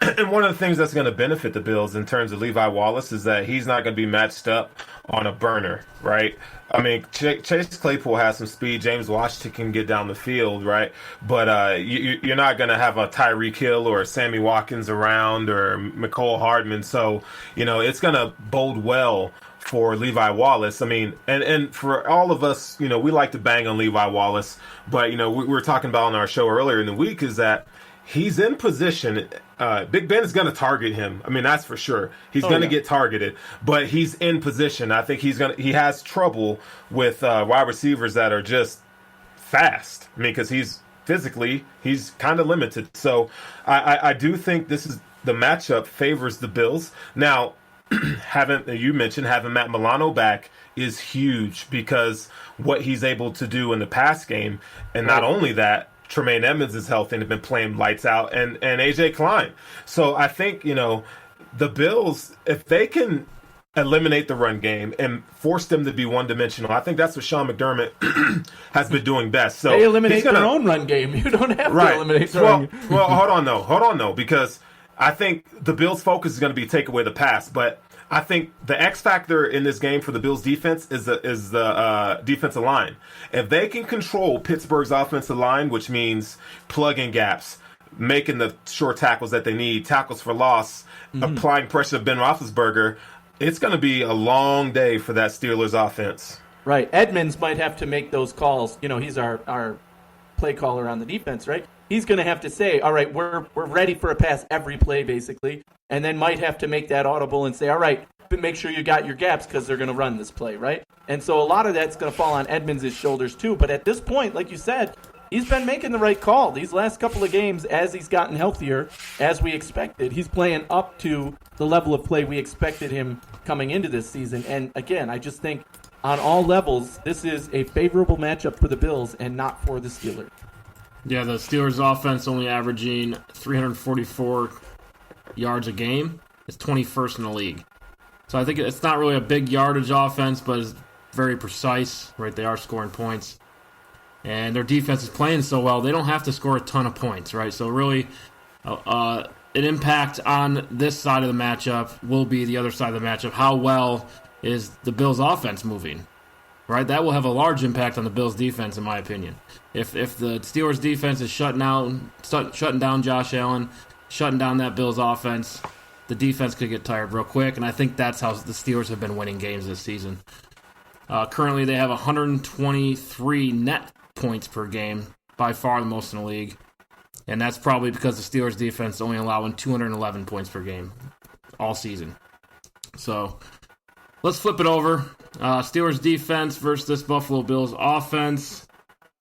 Speaker 3: And one of the things that's going to benefit the Bills in terms of Levi Wallace is that he's not going to be matched up on a burner, right? I mean, Chase Claypool has some speed. James Washington can get down the field, right? But you're not going to have a Tyreek Hill or Sammy Watkins around or Mecole Hardman. So, it's going to bode well for Levi Wallace. I mean, and for all of us, we like to bang on Levi Wallace. But, we were talking about on our show earlier in the week is that he's in position. Big Ben is going to target him. I mean, that's for sure. He's going to get targeted, but he's in position. I think he has trouble with wide receivers that are just fast. I mean, because he's kind of limited. So I do think the matchup favors the Bills. Now, having Matt Milano back is huge because what he's able to do in the pass game, and not only that, Tremaine Edmonds is healthy and have been playing lights out, and AJ Klein. So I think, the Bills, if they can eliminate the run game and force them to be one-dimensional, I think that's what Sean McDermott has been doing best. So
Speaker 2: they eliminate their own run game. You don't have to eliminate the run game.
Speaker 3: Well, hold on, though, because I think the Bills' focus is going to be take away the pass, but I think the X factor in this game for the Bills' defense is the defensive line. If they can control Pittsburgh's offensive line, which means plugging gaps, making the short tackles that they need, tackles for loss, applying pressure to Ben Roethlisberger, it's going to be a long day for that Steelers offense.
Speaker 2: Right. Edmonds might have to make those calls. He's our play caller on the defense, right? He's going to have to say, all right, we're ready for a pass every play, basically, and then might have to make that audible and say, all right, but make sure you got your gaps because they're going to run this play, right? And so a lot of that's going to fall on Edmonds' shoulders too. But at this point, like you said, he's been making the right call. These last couple of games, as he's gotten healthier, as we expected, he's playing up to the level of play we expected him coming into this season. And again, I just think on all levels, this is a favorable matchup for the Bills and not for the Steelers.
Speaker 1: Yeah, the Steelers' offense only averaging 344 yards a game. It's 21st in the league. So I think it's not really a big yardage offense, but it's very precise, right? They are scoring points. And their defense is playing so well, they don't have to score a ton of points, right? So really, an impact on this side of the matchup will be the other side of the matchup. How well is the Bills' offense moving? Right, that will have a large impact on the Bills' defense, in my opinion. If the Steelers' defense is shutting down Josh Allen, shutting down that Bills' offense, the defense could get tired real quick, and I think that's how the Steelers have been winning games this season. Currently, they have 123 net points per game, by far the most in the league, and that's probably because the Steelers' defense is only allowing 211 points per game all season. So let's flip it over. Steelers defense versus this Buffalo Bills offense.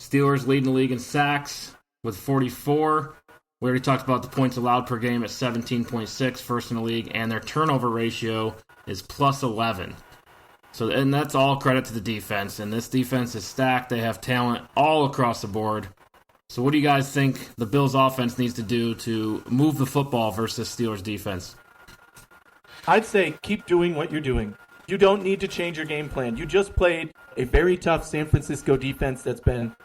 Speaker 1: Steelers leading the league in sacks with 44. We already talked about the points allowed per game at 17.6, first in the league, and their turnover ratio is plus 11. So, and that's all credit to the defense, and this defense is stacked. They have talent all across the board. So what do you guys think the Bills offense needs to do to move the football versus Steelers defense?
Speaker 2: I'd say keep doing what you're doing. You don't need to change your game plan. You just played a very tough San Francisco defense that's been,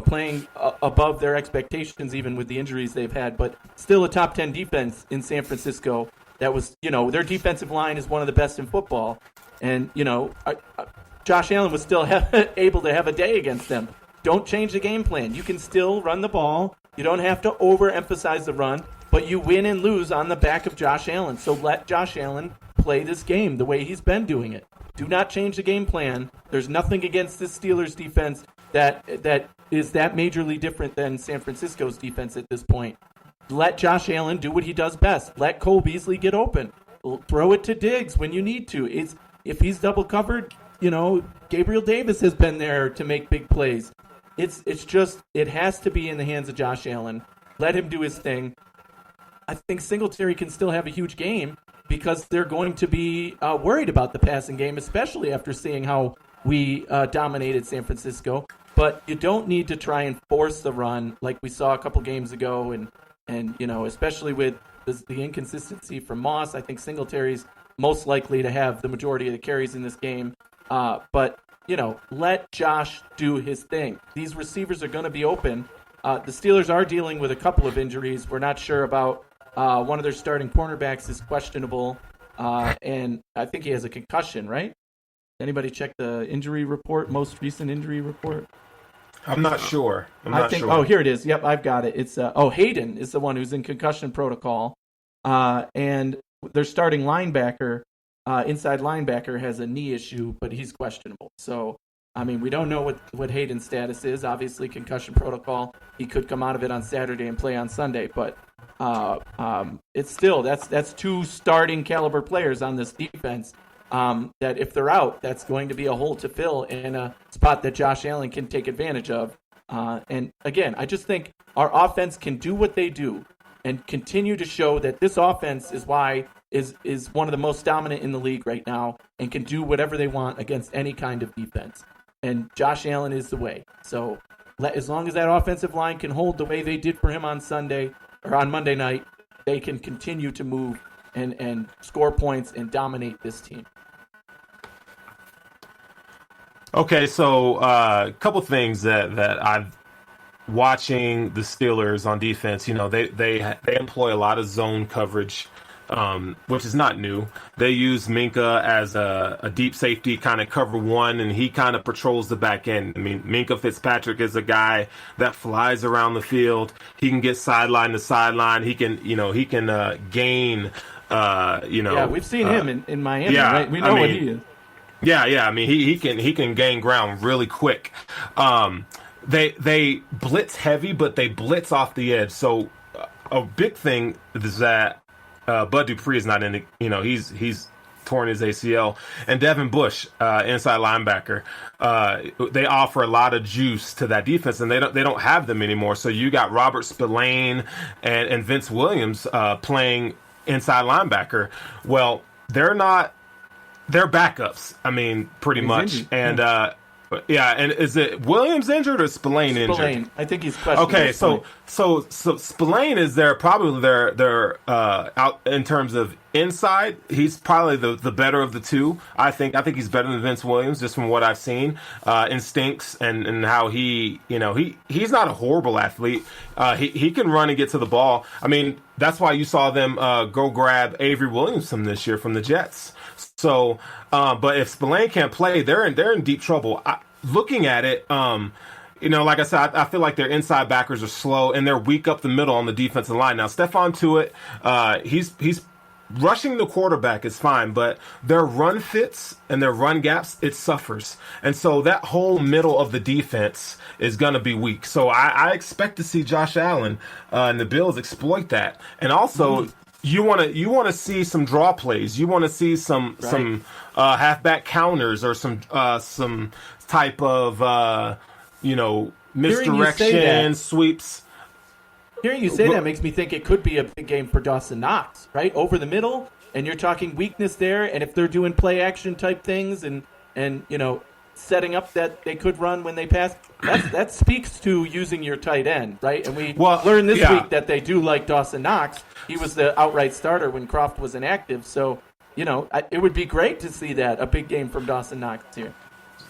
Speaker 2: playing above their expectations, even with the injuries they've had, but still a top 10 defense in San Francisco. That was, their defensive line is one of the best in football. And, Josh Allen was still able to have a day against them. Don't change the game plan. You can still run the ball. You don't have to overemphasize the run, but you win and lose on the back of Josh Allen. So let Josh Allen play this game the way he's been doing it. Do not change the game plan. There's nothing against this Steelers defense that is that majorly different than San Francisco's defense at this point. Let Josh Allen do what he does best. Let Cole Beasley get open. Throw it to Diggs when you need to. If he's double covered, Gabriel Davis has been there to make big plays. It has to be in the hands of Josh Allen. Let him do his thing. I think Singletary can still have a huge game because they're going to be worried about the passing game, especially after seeing how we dominated San Francisco. But you don't need to try and force the run like we saw a couple games ago and And, especially with the inconsistency from Moss, I think Singletary's most likely to have the majority of the carries in this game. But, let Josh do his thing. These receivers are going to be open. The Steelers are dealing with a couple of injuries. We're not sure about one of their starting cornerbacks is questionable. And I think he has a concussion, right? Anybody check the injury report, most recent injury report?
Speaker 3: I'm not sure.
Speaker 2: Oh, here it is. Yep, I've got it. It's Hayden is the one who's in concussion protocol. And their starting linebacker, inside linebacker, has a knee issue, but he's questionable. So, we don't know what Hayden's status is. Obviously, concussion protocol. He could come out of it on Saturday and play on Sunday, but it's still that's two starting caliber players on this defense. That if they're out, that's going to be a hole to fill in a spot that Josh Allen can take advantage of. And again, I just think our offense can do what they do and continue to show that this offense is one of the most dominant in the league right now and can do whatever they want against any kind of defense. And Josh Allen is the way. So as long as that offensive line can hold the way they did for him on Sunday or on Monday night, they can continue to move and score points and dominate this team.
Speaker 3: Okay, so a couple things that I've watching the Steelers on defense. They employ a lot of zone coverage, which is not new. They use Minka as a deep safety, kind of cover one, and he kind of patrols the back end. Minka Fitzpatrick is a guy that flies around the field. He can get sideline to sideline. He can gain.
Speaker 2: Yeah, we've seen him in Miami.
Speaker 3: Yeah,
Speaker 2: right? We know what he is.
Speaker 3: Yeah. He can gain ground really quick. They blitz heavy, but they blitz off the edge. So a big thing is that Bud Dupree is not in the. He's torn his ACL, and Devin Bush, inside linebacker. They offer a lot of juice to that defense, and they don't have them anymore. So you got Robert Spillane and Vince Williams playing inside linebacker. Well, they're backups. Pretty much.
Speaker 2: Injured.
Speaker 3: And and is it Williams injured or Spillane injured?
Speaker 2: I think he's questionable.
Speaker 3: Okay, so Spillane is probably their out in terms of inside. He's probably the better of the two. I think he's better than Vince Williams just from what I've seen. Instincts and how he's not a horrible athlete. He can run and get to the ball. That's why you saw them go grab Avery Williamson this year from the Jets. So, but if Spillane can't play, they're in deep trouble. Looking at it, like I said, I feel like their inside backers are slow and they're weak up the middle on the defensive line. Now, Stephon Tuitt, he's rushing the quarterback is fine, but their run fits and their run gaps, it suffers. And so that whole middle of the defense is going to be weak. So I expect to see Josh Allen and the Bills exploit that. And also, you want to see some draw plays. You want to see some halfback counters or some type of misdirection sweeps.
Speaker 2: Hearing you say that makes me think it could be a big game for Dawson Knox, right? Over the middle, and you're talking weakness there, and if they're doing play action type things and setting up that they could run when they pass, that speaks to using your tight end, right? And we learned this week that they do like Dawson Knox. He was the outright starter when Croft was inactive, so it would be great to see a big game from Dawson Knox here.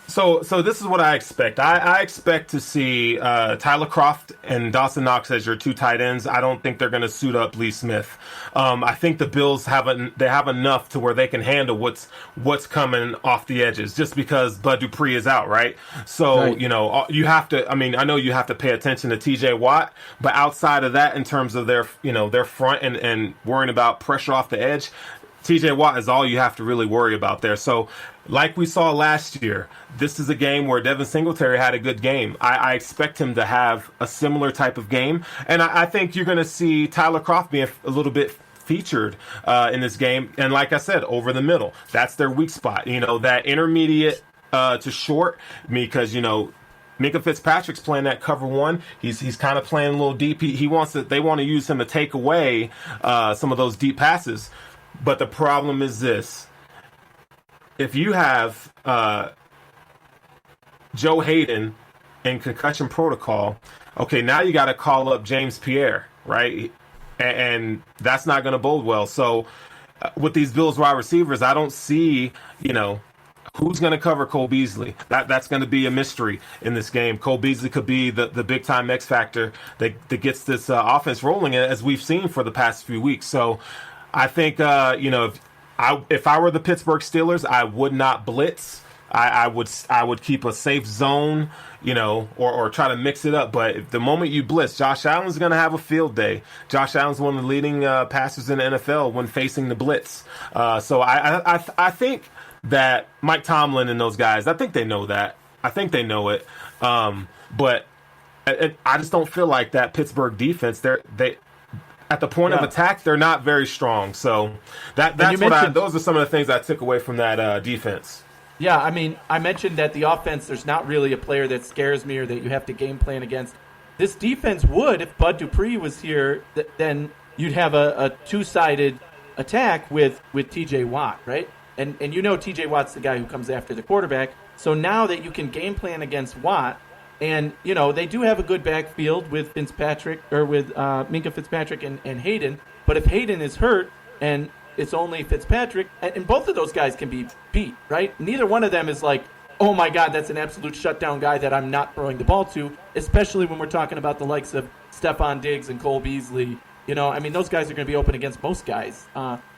Speaker 3: So this is what I expect. I expect to see Tyler Croft and Dawson Knox as your two tight ends. I don't think they're going to suit up Lee Smith. I think the Bills have enough to where they can handle what's coming off the edges, just because Bud Dupree is out, right? So right. You have to. I know you have to pay attention to T.J. Watt, but outside of that, in terms of their front and worrying about pressure off the edge, T.J. Watt is all you have to really worry about there. So, like we saw last year, this is a game where Devin Singletary had a good game. I expect him to have a similar type of game. And I think you're going to see Tyler Croft being a little bit featured in this game. And like I said, over the middle. That's their weak spot. That intermediate to short, because, Minka Fitzpatrick's playing that cover one. He's kind of playing a little deep. They want to use him to take away some of those deep passes. But the problem is this. If you have Joe Hayden in concussion protocol, okay, now you got to call up James Pierre, right? and that's not going to bode well. So with these Bills wide receivers, I don't see, who's going to cover Cole Beasley. That's going to be a mystery in this game. Cole Beasley could be the big-time X factor that gets this offense rolling, as we've seen for the past few weeks. So I think, if I were the Pittsburgh Steelers, I would not blitz. I would keep a safe zone, or try to mix it up. But if the moment you blitz, Josh Allen's going to have a field day. Josh Allen's one of the leading passers in the NFL when facing the blitz. So I think that Mike Tomlin and those guys, I think they know that. I think they know it. But I just don't feel like that Pittsburgh defense, they at the point of attack, they're not very strong. So those are some of the things I took away from that defense.
Speaker 2: Yeah, I mean, I mentioned that the offense, there's not really a player that scares me or that you have to game plan against. This defense would, if Bud Dupree was here, then you'd have a two-sided attack with TJ Watt, right? And TJ Watt's the guy who comes after the quarterback. So now that you can game plan against Watt, and, they do have a good backfield with Minkah Fitzpatrick and Hayden. But if Hayden is hurt and it's only Fitzpatrick, and both of those guys can be beat, right? Neither one of them is like, oh my God, that's an absolute shutdown guy that I'm not throwing the ball to, especially when we're talking about the likes of Stephon Diggs and Cole Beasley. Those guys are going to be open against most guys.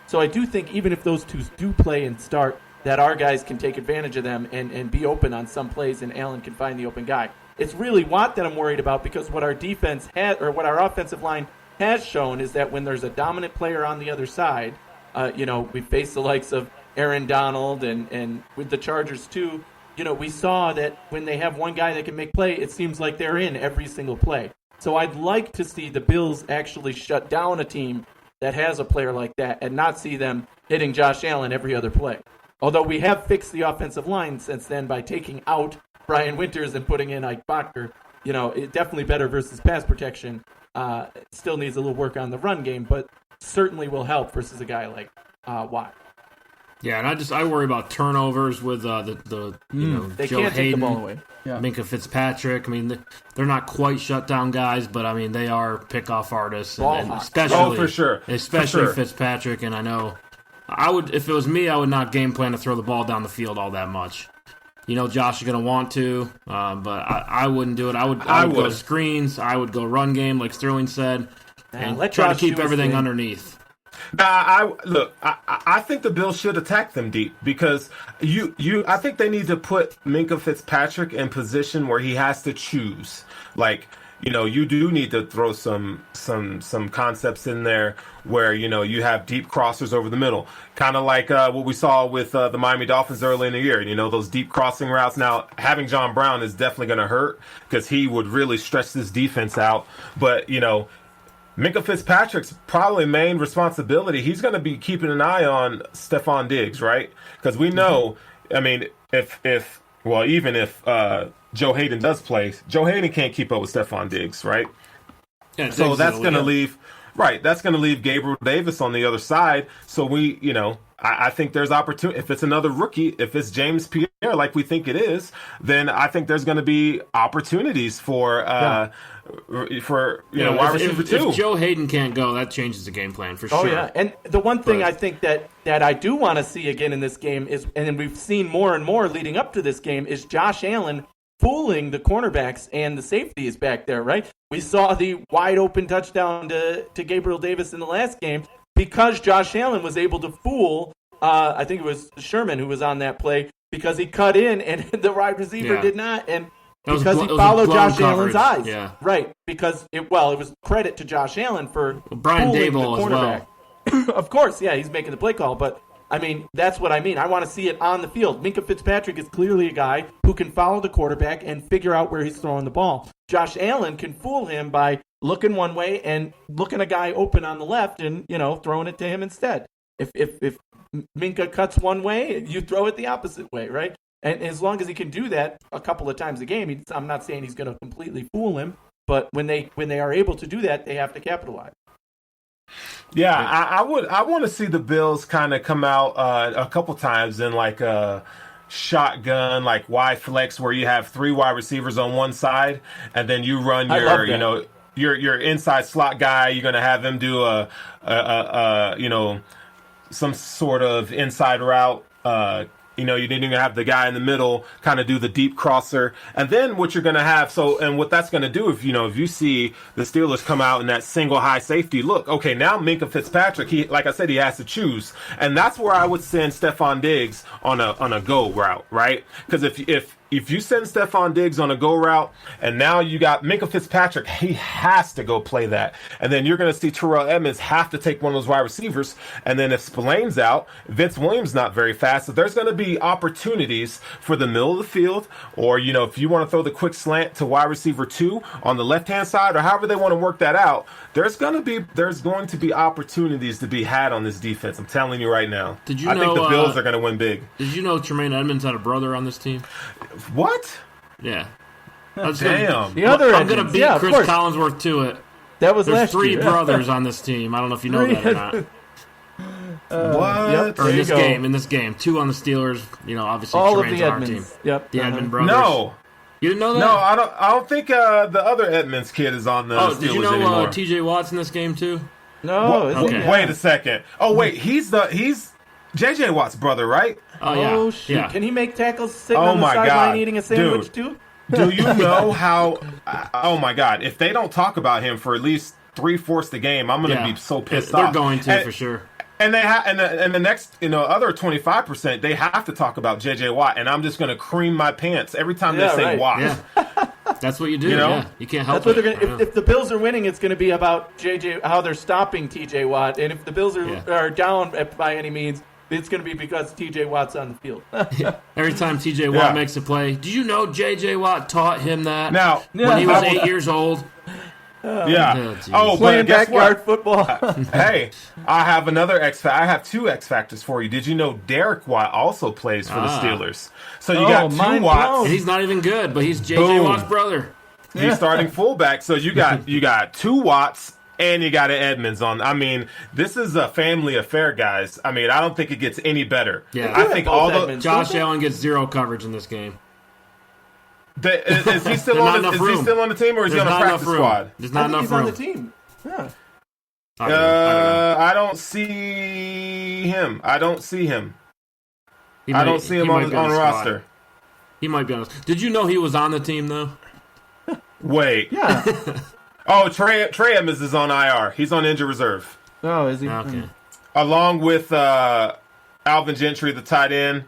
Speaker 2: So I do think even if those two do play and start, that our guys can take advantage of them and be open on some plays, and Allen can find the open guy. It's really Watt that I'm worried about, because what our defense has, or what our offensive line has shown, is that when there's a dominant player on the other side, we face the likes of Aaron Donald and with the Chargers too, we saw that when they have one guy that can make play, it seems like they're in every single play. So I'd like to see the Bills actually shut down a team that has a player like that and not see them hitting Josh Allen every other play. Although we have fixed the offensive line since then by taking out Brian Winters and putting in Ike Bacher. It definitely better versus pass protection. Still needs a little work on the run game, but certainly will help versus a guy like Watt.
Speaker 1: Yeah, and I worry about turnovers with
Speaker 2: they
Speaker 1: Joe
Speaker 2: can't
Speaker 1: Hayden,
Speaker 2: take the ball away. Yeah.
Speaker 1: Minkah Fitzpatrick. They're not quite shutdown guys, but they are pick-off artists, and especially
Speaker 3: for sure,
Speaker 1: Fitzpatrick. And I know if it was me, I would not game plan to throw the ball down the field all that much. Josh is going to want to, but I wouldn't do it. I would go screens. I would go run game, like Sterling said, and try to keep everything underneath.
Speaker 3: I think the Bills should attack them deep, because I think they need to put Minkah Fitzpatrick in position where he has to choose. Like, you do need to throw some concepts in there where, you have deep crossers over the middle. Kind of like what we saw with the Miami Dolphins early in the year, those deep crossing routes. Now, having John Brown is definitely going to hurt, because he would really stretch this defense out. But, Minkah Fitzpatrick's probably main responsibility, he's going to be keeping an eye on Stephon Diggs, right? Because we know, even if Joe Hayden does play, Joe Hayden can't keep up with Stephon Diggs, right? Yeah, so that's going to leave, that's going to leave Gabriel Davis on the other side. So I think there's opportunity. If it's another rookie, if it's James Pierre, like we think it is, then I think there's going to be opportunities for wide receiver too.
Speaker 1: If Joe Hayden can't go, that changes the game plan for sure.
Speaker 2: Oh yeah, and the one thing I think that I do want to see again in this game is, and we've seen more and more leading up to this game, is Josh Allen fooling the cornerbacks and the safeties back there. Right? We saw the wide open touchdown to Gabriel Davis in the last game, because Josh Allen was able to fool, I think it was Sherman who was on that play, because he cut in and the wide receiver did not, and because he followed Josh Allen's eyes.
Speaker 1: Yeah.
Speaker 2: Right, because it was credit to Josh Allen for
Speaker 1: Brian
Speaker 2: fooling
Speaker 1: Daboll
Speaker 2: the cornerback.
Speaker 1: as well.
Speaker 2: Of course, he's making the play call, but that's what I mean. I want to see it on the field. Minkah Fitzpatrick is clearly a guy who can follow the quarterback and figure out where he's throwing the ball. Josh Allen can fool him by looking one way and looking a guy open on the left and, throwing it to him instead. If Minkah cuts one way, you throw it the opposite way, right? And as long as he can do that a couple of times a game, I'm not saying he's going to completely fool him, but when they are able to do that, they have to capitalize.
Speaker 3: Yeah, I want to see the Bills kind of come out a couple times in like a shotgun, like Y flex, where you have three wide receivers on one side, and then you run your, your inside slot guy. You're going to have him do some sort of inside route. You didn't even have the guy in the middle kind of do the deep crosser. And then what you're going to have, what that's going to do, if you see the Steelers come out in that single high safety look, okay, now Minkah Fitzpatrick, like I said, he has to choose. And that's where I would send Stephon Diggs on a go route, right? Because if you send Stephon Diggs on a go route, and now you got Minkah Fitzpatrick, he has to go play that. And then you're going to see Terrell Edmonds have to take one of those wide receivers. And then if Spillane's out, Vince Williams not very fast. So there's going to be opportunities for the middle of the field, or, if you want to throw the quick slant to wide receiver 2 on the left-hand side, or however they want to work that out, there's going to be opportunities to be had on this defense. I'm telling you right now.
Speaker 1: I
Speaker 3: think the Bills are going to win big.
Speaker 1: Did you know Tremaine Edmonds had a brother on this team?
Speaker 3: What?
Speaker 1: Yeah.
Speaker 3: Damn.
Speaker 1: I'm going to beat Chris Collinsworth to it.
Speaker 2: That was
Speaker 1: There's
Speaker 2: last
Speaker 1: 3
Speaker 2: year.
Speaker 1: brothers on this team. I don't know if you know that or not.
Speaker 3: What?
Speaker 2: Yep,
Speaker 1: Or in this game. 2 on the Steelers. Obviously
Speaker 2: all
Speaker 1: Tremaine's
Speaker 2: of the
Speaker 1: on our
Speaker 2: Edmonds.
Speaker 1: team.
Speaker 2: Yep.
Speaker 1: The Edmond brothers.
Speaker 3: No.
Speaker 1: You didn't know that?
Speaker 3: No, I don't think the other Edmonds kid is on the Steelers
Speaker 1: did you know
Speaker 3: anymore.
Speaker 1: TJ Watt's in this game too?
Speaker 2: No.
Speaker 1: Okay.
Speaker 3: Wait a second. Oh wait, he's JJ Watt's brother, right?
Speaker 1: Oh yeah.
Speaker 2: Oh shoot!
Speaker 1: Yeah.
Speaker 2: Can he make tackles sitting
Speaker 3: Oh
Speaker 2: on the
Speaker 3: my
Speaker 2: sideline
Speaker 3: God.
Speaker 2: eating a sandwich
Speaker 3: Dude.
Speaker 2: too?
Speaker 3: Do you know how? Oh my God! If they don't talk about him for at least 3/4 the game, I'm going to be so pissed
Speaker 1: They're
Speaker 3: off.
Speaker 1: going to for sure.
Speaker 3: And they and the next other 25%, they have to talk about JJ Watt, and I'm just going to cream my pants every time they say
Speaker 2: right.
Speaker 3: Watt.
Speaker 1: Yeah. That's what you do.
Speaker 3: know?
Speaker 1: Yeah. You can't help
Speaker 2: That's what
Speaker 1: it.
Speaker 2: they're gonna. If the Bills are winning, it's going to be about how they're stopping TJ Watt, and if the Bills are down by any means, it's going to be because TJ Watt's on the field.
Speaker 1: Every time TJ Watt makes a play, do you know JJ Watt taught him that
Speaker 3: Now,
Speaker 1: when he was 8 years old?
Speaker 3: yeah.
Speaker 1: Oh,
Speaker 2: Playing
Speaker 3: but guess
Speaker 2: backyard
Speaker 3: what?
Speaker 2: football.
Speaker 3: Hey, I have another I have 2 X factors for you. Did you know Derek Watt also plays for the Steelers? So you got 2
Speaker 2: mind
Speaker 3: Watts.
Speaker 2: blown.
Speaker 1: And he's not even good, but he's JJ
Speaker 3: Boom.
Speaker 1: Watt's brother.
Speaker 3: He's starting fullback. So you got 2 Watts and you got an Edmonds on. I mean, this is a family affair, guys. I mean, I don't think it gets any better.
Speaker 1: Yeah.
Speaker 3: I think all the
Speaker 2: Edmonds.
Speaker 1: Josh Allen gets 0 coverage in this game.
Speaker 3: is he still
Speaker 1: There's
Speaker 3: on?
Speaker 1: not
Speaker 3: Is
Speaker 1: enough
Speaker 3: he
Speaker 1: room.
Speaker 3: still on the team, or is he
Speaker 1: There's
Speaker 3: on the
Speaker 1: not enough
Speaker 3: practice
Speaker 1: room.
Speaker 3: squad?
Speaker 1: There's
Speaker 2: I
Speaker 1: not
Speaker 2: think
Speaker 1: enough
Speaker 2: he's
Speaker 1: room.
Speaker 2: on the team. Yeah.
Speaker 1: I don't know.
Speaker 3: I don't see him. I don't see him
Speaker 1: He
Speaker 3: on
Speaker 1: might
Speaker 3: the
Speaker 1: be squad.
Speaker 3: roster.
Speaker 1: He might be on. Did you know he was on the team though?
Speaker 3: Wait.
Speaker 2: Yeah.
Speaker 3: Oh, Trey Edmonds is on IR. He's on injured reserve,
Speaker 2: Oh, is he?
Speaker 1: Okay.
Speaker 3: along with Alvin Gentry, the tight end.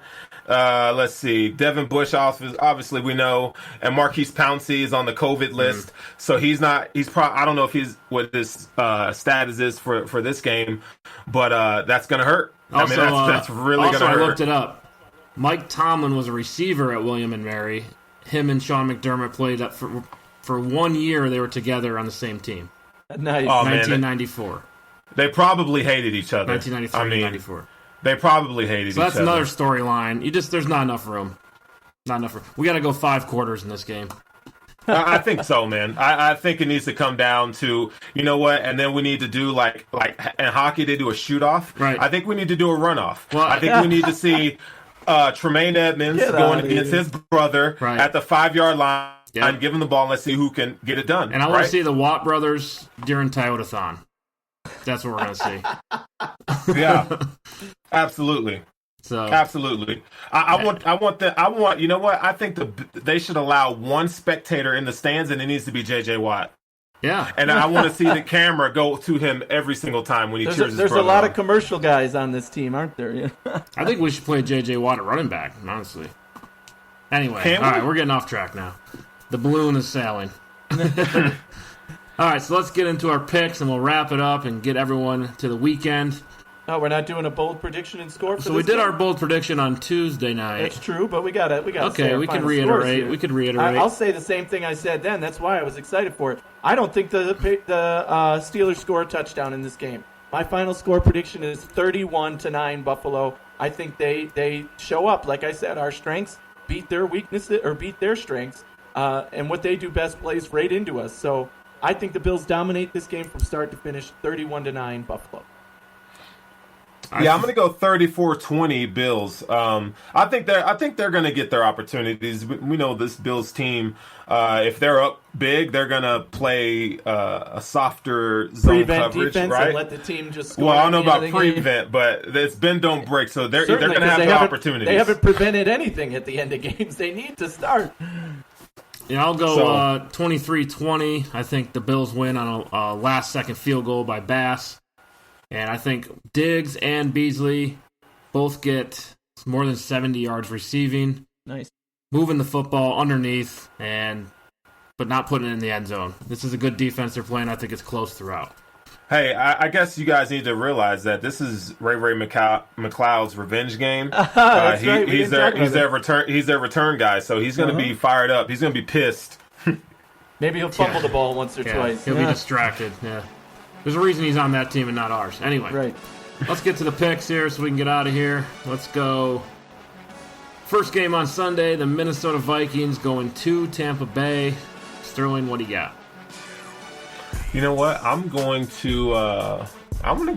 Speaker 3: Let's see. Devin Bush, obviously we know, and Marquise Pouncey is on the COVID list, so he's not. He's probably. I don't know if what his status is for this game, but that's gonna hurt.
Speaker 1: Also,
Speaker 3: I mean, that's really
Speaker 1: also,
Speaker 3: gonna hurt.
Speaker 1: I looked it up. Mike Tomlin was a receiver at William and Mary. Him and Sean McDermott played up for 1 year. They were together on the same team.
Speaker 2: Nice.
Speaker 3: Oh, man.
Speaker 1: 1994.
Speaker 3: They probably hated each other.
Speaker 1: 1993,
Speaker 3: I mean,
Speaker 1: 94.
Speaker 3: they probably hated
Speaker 1: So
Speaker 3: each
Speaker 1: that's
Speaker 3: other.
Speaker 1: another storyline. There's not enough room. Not enough room. We got to go 5 quarters in this game.
Speaker 3: I think so, man. I think it needs to come down to, you know what, and then we need to do like in hockey they do a shoot off.
Speaker 1: Right.
Speaker 3: I think we need to do a runoff.
Speaker 1: Well,
Speaker 3: I think we need to see Tremaine Edmonds
Speaker 2: Get
Speaker 3: going
Speaker 2: outta
Speaker 3: against
Speaker 2: here.
Speaker 3: his brother
Speaker 1: Right.
Speaker 3: at the 5-yard line
Speaker 1: Yeah.
Speaker 3: and give him the ball. And let's see who can get it done.
Speaker 1: And I want
Speaker 3: right?
Speaker 1: to see the Watt brothers during Toyotathon. That's what we're going to see.
Speaker 3: Yeah, absolutely.
Speaker 1: So
Speaker 3: Absolutely. I want, you know what? I think they should allow one spectator in the stands, and it needs to be JJ Watt.
Speaker 1: yeah.
Speaker 3: And I want to see the camera go to him every single time when he cheers his
Speaker 2: There's a
Speaker 3: brother
Speaker 2: lot
Speaker 3: on.
Speaker 2: of commercial guys on this team, aren't there? Yeah.
Speaker 1: I think we should play J.J. Watt at running back, honestly. Anyway,
Speaker 3: Can we?
Speaker 1: all right, we're getting off track now. The balloon is sailing. All right, so let's get into our picks, and we'll wrap it up and get everyone to the weekend.
Speaker 2: Oh, we're not doing a bold prediction and score for
Speaker 1: So
Speaker 2: this
Speaker 1: we did
Speaker 2: game?
Speaker 1: our bold prediction on Tuesday night.
Speaker 2: That's true, but we got it.
Speaker 1: Okay, we can reiterate. We could reiterate.
Speaker 2: I'll say the same thing I said then. That's why I was excited for it. I don't think the Steelers score a touchdown in this game. My final score prediction is 31-9 Buffalo. I think they show up. Like I said, our strengths beat their weaknesses or beat their strengths, and what they do best plays right into us. So I think the Bills dominate this game from start to finish, 31-9 Buffalo.
Speaker 3: Yeah, I'm going to go 34-20 Bills. I think they're going to get their opportunities. We know this Bills team. If they're up big, they're going to play a softer zone
Speaker 2: prevent
Speaker 3: coverage,
Speaker 2: defense
Speaker 3: right?
Speaker 2: And let the team just score.
Speaker 3: Well, I don't know about prevent, but it's bend don't break, so they're going to have their opportunities.
Speaker 2: They haven't prevented anything at the end of games. They need to start.
Speaker 1: Yeah, I'll go 23-20. I think the Bills win on a last-second field goal by Bass. And I think Diggs and Beasley both get more than 70 yards receiving.
Speaker 2: Nice.
Speaker 1: Moving the football underneath, but not putting it in the end zone. This is a good defense they're playing. I think it's close throughout.
Speaker 3: Hey, I guess you guys need to realize that this is Ray McLeod's revenge game.
Speaker 2: That's right.
Speaker 3: He's their return guy, so he's going to be fired up. He's going to be pissed.
Speaker 2: Maybe he'll fumble the ball once or twice.
Speaker 1: He'll be distracted. Yeah. There's a reason he's on that team and not ours. Anyway,
Speaker 2: right.
Speaker 1: Let's get to the picks here so we can get out of here. Let's go. First game on Sunday, the Minnesota Vikings going to Tampa Bay. Sterling, what do you got?
Speaker 3: You know what? I'm going to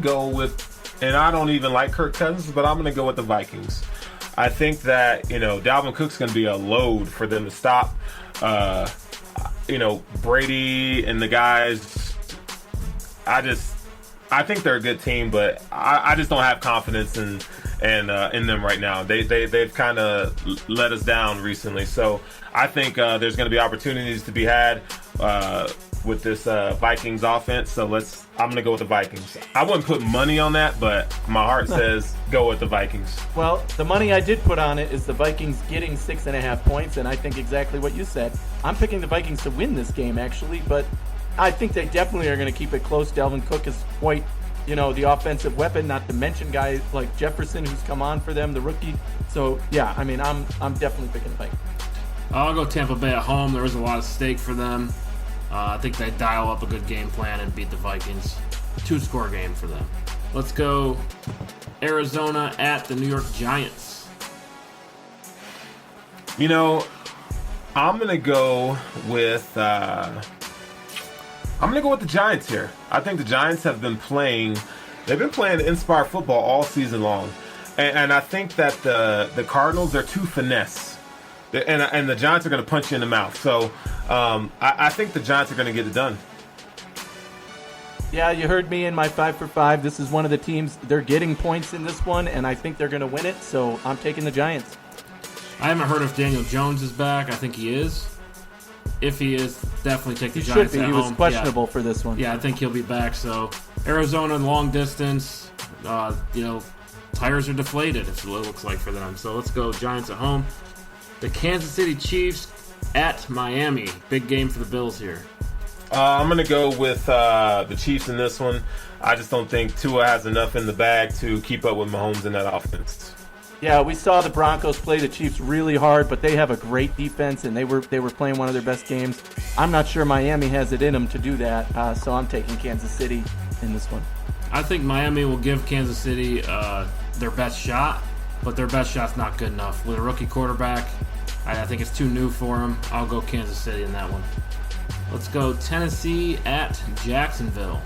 Speaker 3: go with, and I don't even like Kirk Cousins, but I'm going to go with the Vikings. I think that, Dalvin Cook's going to be a load for them to stop. Brady and the guys, I think they're a good team, but I just don't have confidence in them right now. They've kind of let us down recently. So I think there's going to be opportunities to be had with this Vikings offense. So I'm going to go with the Vikings. I wouldn't put money on that, but my heart says go with the Vikings.
Speaker 2: Well, the money I did put on it is the Vikings getting 6.5 points, and I think exactly what you said. I'm picking the Vikings to win this game, actually, but I think they definitely are going to keep it close. Dalvin Cook is quite, the offensive weapon, not to mention guys like Jefferson, who's come on for them, the rookie. So, yeah, I'm definitely picking the Vikings.
Speaker 1: I'll go Tampa Bay at home. There is a lot of stake for them. I think they dial up a good game plan and beat the Vikings. 2-score game for them. Let's go Arizona at the New York Giants.
Speaker 3: I'm going to go with the Giants here. I think the Giants have been playing inspired football all season long. And I think that the Cardinals are too finesse. And the Giants are going to punch you in the mouth. So I think the Giants are going to get it done.
Speaker 2: Yeah, you heard me in my 5 for 5. This is one of the teams. They're getting points in this one, and I think they're going to win it. So I'm taking the Giants.
Speaker 1: I haven't heard if Daniel Jones is back. I think he is. If he is, definitely take the Giants at home.
Speaker 2: He was questionable for this one.
Speaker 1: Yeah, I think he'll be back. So Arizona long distance, tires are deflated. It's what it looks like for them. So let's go Giants at home. The Kansas City Chiefs at Miami. Big game for the Bills here.
Speaker 3: I'm going to go with the Chiefs in this one. I just don't think Tua has enough in the bag to keep up with Mahomes in that offense.
Speaker 2: Yeah, we saw the Broncos play the Chiefs really hard, but they have a great defense, and they were playing one of their best games. I'm not sure Miami has it in them to do that, so I'm taking Kansas City in this one.
Speaker 1: I think Miami will give Kansas City their best shot, but their best shot's not good enough. With a rookie quarterback, I think it's too new for him. I'll go Kansas City in that one. Let's go Tennessee at Jacksonville.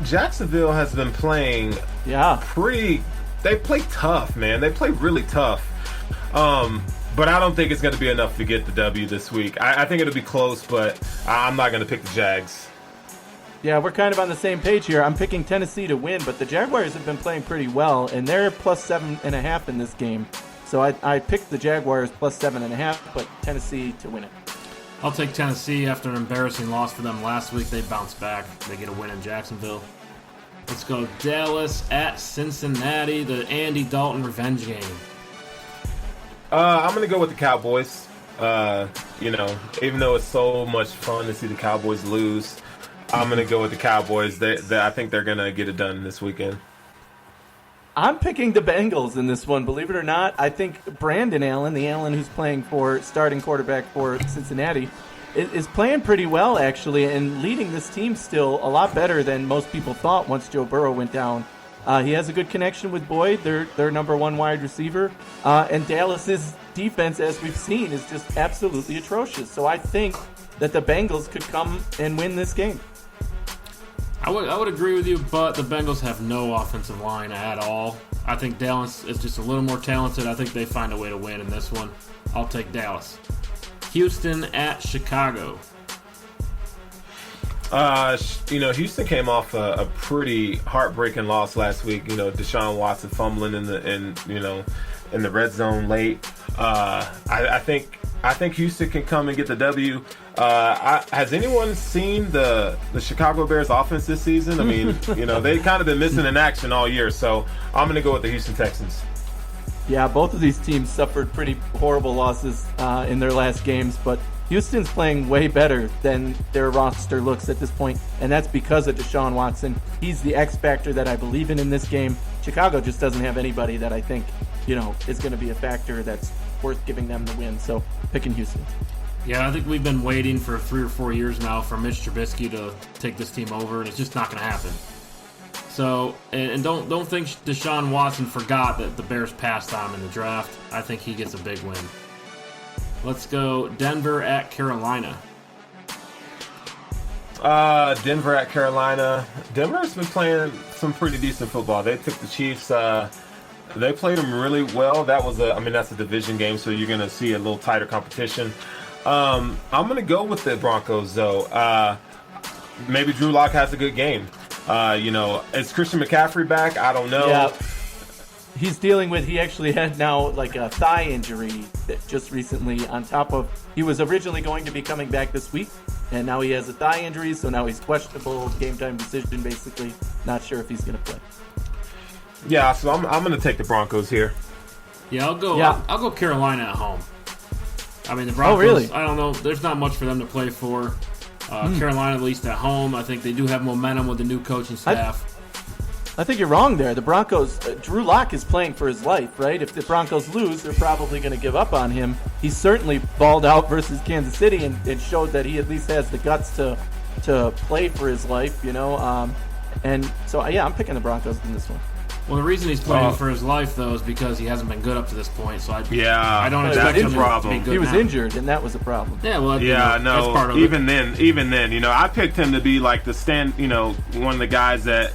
Speaker 3: Jacksonville has been playing they play tough, man. They play really tough. But I don't think it's going to be enough to get the W this week. I think it'll be close, but I'm not going to pick the Jags.
Speaker 2: Yeah, we're kind of on the same page here. I'm picking Tennessee to win, but the Jaguars have been playing pretty well, and they're plus 7.5 in this game. So I picked the Jaguars plus 7.5, but Tennessee to win it.
Speaker 1: I'll take Tennessee after an embarrassing loss for them last week. They bounce back. They get a win in Jacksonville. Let's go Dallas at Cincinnati, the Andy Dalton revenge game.
Speaker 3: I'm going to go with the Cowboys. Even though it's so much fun to see the Cowboys lose, I'm going to go with the Cowboys. I think they're going to get it done this weekend.
Speaker 2: I'm picking the Bengals in this one, believe it or not. I think Brandon Allen, the Allen who's playing for starting quarterback for Cincinnati, is playing pretty well, actually, and leading this team still a lot better than most people thought once Joe Burrow went down. He has a good connection with Boyd, their number one wide receiver. And Dallas's defense, as we've seen, is just absolutely atrocious. So I think that the Bengals could come and win this game.
Speaker 1: I would agree with you, but the Bengals have no offensive line at all. I think Dallas is just a little more talented. I think they find a way to win in this one. I'll take Dallas. Houston at Chicago.
Speaker 3: Houston came off a pretty heartbreaking loss last week. Deshaun Watson fumbling in the red zone late. I think Houston can come and get the W. Has anyone seen the Chicago Bears offense this season? I mean, they've kind of been missing in action all year, so I'm going to go with the Houston Texans.
Speaker 2: Yeah, both of these teams suffered pretty horrible losses in their last games, but Houston's playing way better than their roster looks at this point, and that's because of Deshaun Watson. He's the X factor that I believe in this game. Chicago just doesn't have anybody that I think, is going to be a factor that's worth giving them the win, so picking Houston.
Speaker 1: Yeah, I think we've been waiting for 3 or 4 years now for Mitch Trubisky to take this team over, and it's just not going to happen. So, and don't think Deshaun Watson forgot that the Bears passed on him in the draft. I think he gets a big win. Let's go Denver at Carolina.
Speaker 3: Denver at Carolina. Denver's been playing some pretty decent football. They took the Chiefs. They played them really well. That's a division game, so you're going to see a little tighter competition. I'm going to go with the Broncos, though. Maybe Drew Lock has a good game. Is Christian McCaffrey back? I don't know.
Speaker 2: Yeah. He actually had now like a thigh injury that just recently on top of, he was originally going to be coming back this week, and now he has a thigh injury, so now he's questionable, game time decision basically. Not sure if he's going to play.
Speaker 3: Yeah, so I'm going to take the Broncos here.
Speaker 1: Yeah, I'll go Carolina at home. I mean, the Broncos,
Speaker 2: oh, really?
Speaker 1: I don't know. There's not much for them to play for. Carolina, at least at home, I think they do have momentum with the new coaching staff.
Speaker 2: I think you're wrong there. The Broncos, Drew Lock is playing for his life, right? If the Broncos lose, they're probably going to give up on him. He certainly balled out versus Kansas City and showed that he at least has the guts to play for his life, And so, I'm picking the Broncos in this one.
Speaker 1: Well, the reason he's playing for his life, though, is because he hasn't been good up to this point. So I don't
Speaker 3: expect
Speaker 1: him
Speaker 3: to
Speaker 1: be good.
Speaker 2: He was
Speaker 1: now.
Speaker 2: injured, and that was a problem.
Speaker 1: Yeah, well, that's part of
Speaker 3: even then, I picked him to be like one of the guys that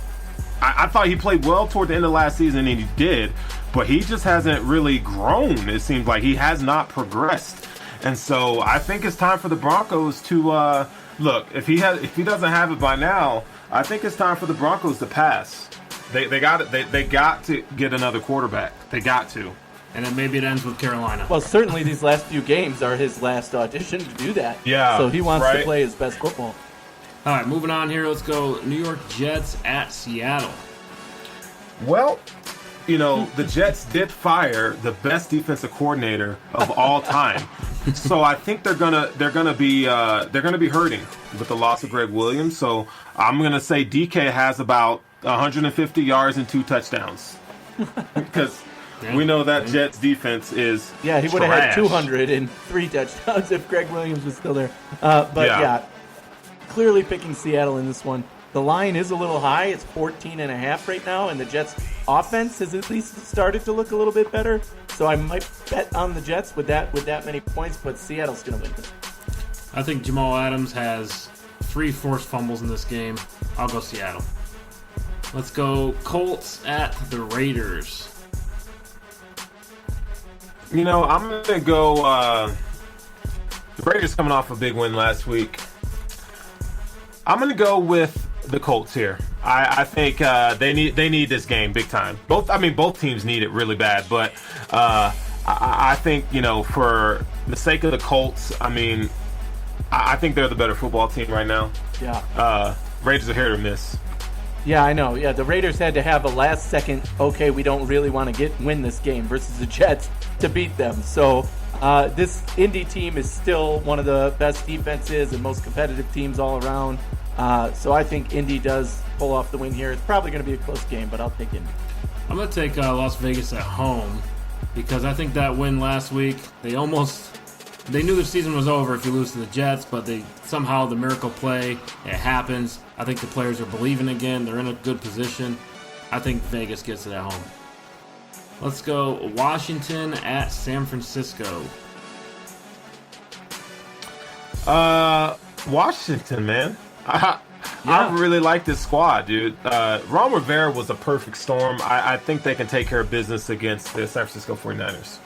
Speaker 3: I thought he played well toward the end of last season, and he did, but he just hasn't really grown. It seems like he has not progressed, and so I think it's time for the Broncos to look. If he doesn't have it by now, I think it's time for the Broncos to pass. They got it. They got to get another quarterback. They got to.
Speaker 1: And then maybe it ends with Carolina.
Speaker 2: Well, certainly these last few games are his last audition to do that.
Speaker 3: Yeah.
Speaker 2: So he wants to play his best football.
Speaker 1: All right, moving on here. Let's go New York Jets at Seattle.
Speaker 3: Well, the Jets did fire the best defensive coordinator of all time. So I think they're gonna be hurting with the loss of Greg Williams. So I'm gonna say DK has about 150 yards and 2 touchdowns because we know that Jets defense is
Speaker 2: he would have had 203 touchdowns if Greg Williams was still there. Clearly picking Seattle in this one. The line is a little high. It's 14.5 right now, and the Jets offense has at least started to look a little bit better. So I might bet on the Jets with that many points, but Seattle's going to win this.
Speaker 1: I think Jamal Adams has 3 forced fumbles in this game. I'll go Seattle. Let's go Colts at the Raiders.
Speaker 3: I'm going to go the Raiders coming off a big win last week. I'm going to go with the Colts here. I think they need this game big time. Both teams need it really bad, but I think, for the sake of the Colts, I think they're the better football team right now.
Speaker 2: Yeah.
Speaker 3: Raiders are here to miss.
Speaker 2: Yeah, I know. Yeah, the Raiders had to have a last-second, we don't really want to win this game versus the Jets to beat them. So this Indy team is still one of the best defenses and most competitive teams all around. So I think Indy does pull off the win here. It's probably going to be a close game, but I'll take Indy. I'm
Speaker 1: going to take Las Vegas at home because I think that win last week, they knew the season was over if you lose to the Jets, but somehow the miracle play, it happens. I think the players are believing again. They're in a good position. I think Vegas gets it at home. Let's go Washington at San Francisco.
Speaker 3: Washington, man. I really like this squad, dude. Ron Rivera was a perfect storm. I think they can take care of business against the San Francisco 49ers.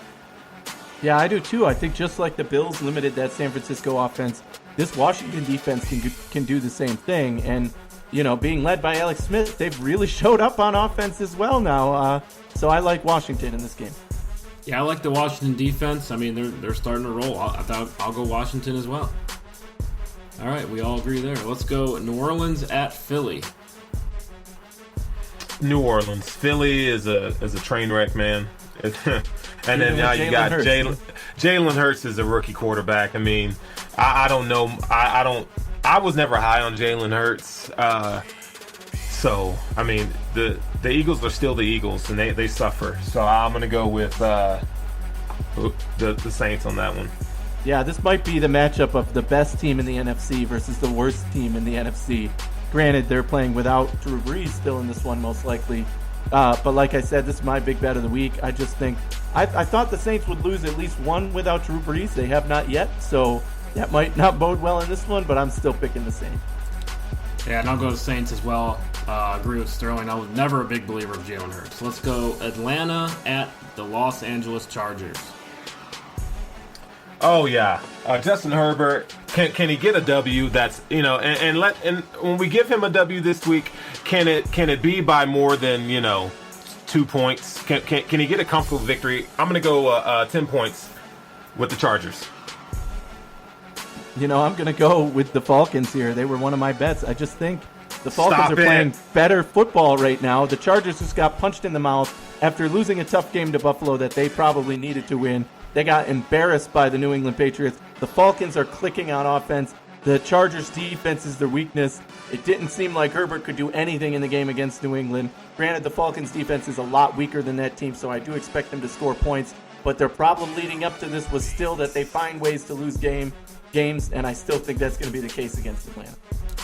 Speaker 2: Yeah, I do too. I think just like the Bills limited that San Francisco offense, this Washington defense can do the same thing. And, being led by Alex Smith, they've really showed up on offense as well now. So I like Washington in this game.
Speaker 1: Yeah, I like the Washington defense. I mean, they're starting to roll. I'll go Washington as well. All right, we all agree there. Let's go New Orleans at Philly.
Speaker 3: New Orleans. Philly is a train wreck, man. And then now you got Jalen Hurts is a rookie quarterback. I mean, I don't know. I was never high on Jalen Hurts. So, I mean, the Eagles are still the Eagles, and they suffer. So I'm going to go with the Saints on that one.
Speaker 2: Yeah, this might be the matchup of the best team in the NFC versus the worst team in the NFC. Granted, they're playing without Drew Brees still in this one, most likely. But like I said, this is my big bet of the week. I just think I thought the Saints would lose at least one without Drew Brees. They have not yet, so that might not bode well in this one, but I'm still picking the Saints.
Speaker 1: Yeah, and I'll go to Saints as well. Agree with Sterling. I was never a big believer of Jalen Hurts. Let's go Atlanta at the Los Angeles Chargers.
Speaker 3: Oh yeah, Justin Herbert. Can he get a W? That's and when we give him a W this week, can it be by more than 2 points? Can he get a comfortable victory? I'm gonna go 10 points with the Chargers.
Speaker 2: I'm gonna go with the Falcons here. They were one of my bets. I just think the Falcons are playing better football right now. The Chargers just got punched in the mouth after losing a tough game to Buffalo that they probably needed to win. They got embarrassed by the New England Patriots. The Falcons are clicking on offense. The Chargers' defense is their weakness. It didn't seem like Herbert could do anything in the game against New England. Granted, the Falcons' defense is a lot weaker than that team, so I do expect them to score points. But their problem leading up to this was still that they find ways to lose games, and I still think that's going to be the case against Atlanta.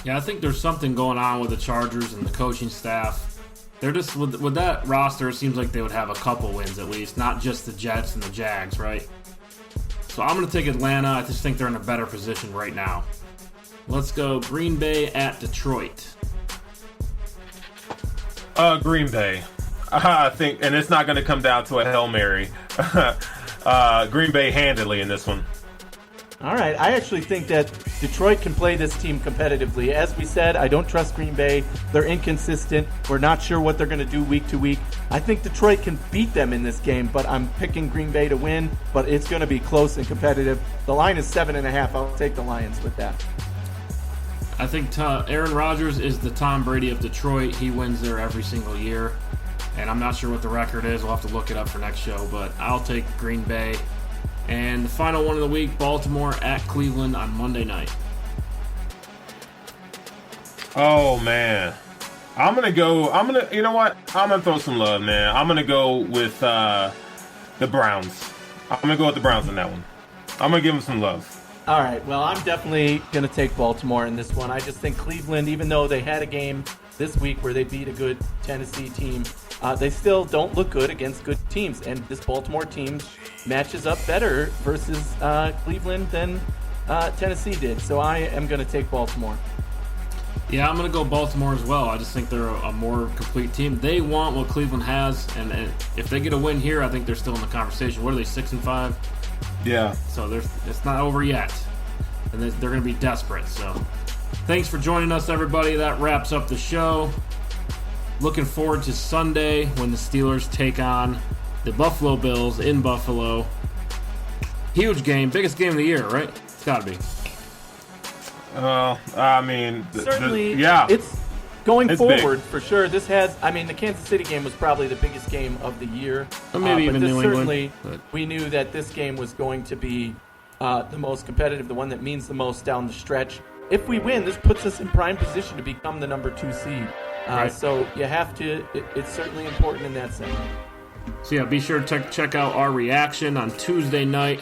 Speaker 1: Yeah, I think there's something going on with the Chargers and the coaching staff. They're just with that roster. It seems like they would have a couple wins at least, not just the Jets and the Jags, right? So I'm going to take Atlanta. I just think they're in a better position right now. Let's go Green Bay at Detroit.
Speaker 3: Green Bay. I think, and it's not going to come down to a Hail Mary. Green Bay handily in this one.
Speaker 2: All right, I actually think that Detroit can play this team competitively. As we said, I don't trust Green Bay. They're inconsistent. We're not sure what they're going to do week to week. I think Detroit can beat them in this game, but I'm picking Green Bay to win, but it's going to be close and competitive. The line is 7.5. I'll take the Lions with that.
Speaker 1: I think Aaron Rodgers is the Tom Brady of Detroit. He wins there every single year, and I'm not sure what the record is. We'll have to look it up for next show, but I'll take Green Bay. And the final one of the week, Baltimore at Cleveland on Monday night.
Speaker 3: Oh, man. You know what? I'm going to throw some love, man. I'm going to go with the Browns. I'm going to go with the Browns on that one. I'm going to give them some love.
Speaker 2: All right, well, I'm definitely going to take Baltimore in this one. I just think Cleveland, even though they had a game this week where they beat a good Tennessee team, they still don't look good against good teams. And this Baltimore team matches up better versus Cleveland than Tennessee did. So I am going to take Baltimore.
Speaker 1: Yeah, I'm going to go Baltimore as well. I just think they're a more complete team. They want what Cleveland has, and if they get a win here, I think they're still in the conversation. What are they, 6-5?
Speaker 3: Yeah.
Speaker 1: So it's not over yet, and they're going to be desperate. So thanks for joining us, everybody. That wraps up the show. Looking forward to Sunday when the Steelers take on the Buffalo Bills in Buffalo. Huge game, biggest game of the year, right? It's got to be.
Speaker 3: I mean,
Speaker 2: certainly,
Speaker 3: yeah.
Speaker 2: It's going forward
Speaker 3: big.
Speaker 2: for sure. This has, the Kansas City game was probably the biggest game of the year.
Speaker 1: Or maybe even New England.
Speaker 2: Certainly, we knew that this game was going to be the most competitive, the one that means the most down the stretch. If we win, this puts us in prime position to become the number 2 seed.
Speaker 1: Right.
Speaker 2: So you have to. It's certainly important in that sense.
Speaker 1: So yeah, be sure to check out our reaction on Tuesday night,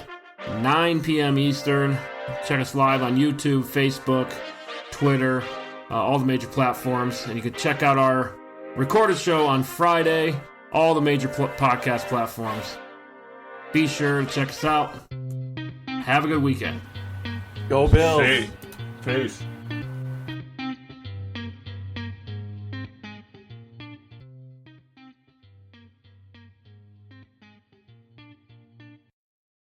Speaker 1: 9 p.m. Eastern. Check us live on YouTube, Facebook, Twitter, all the major platforms. And you can check out our recorded show on Friday, all the major podcast platforms. Be sure to check us out. Have a good weekend.
Speaker 2: Go Bills.
Speaker 3: Peace.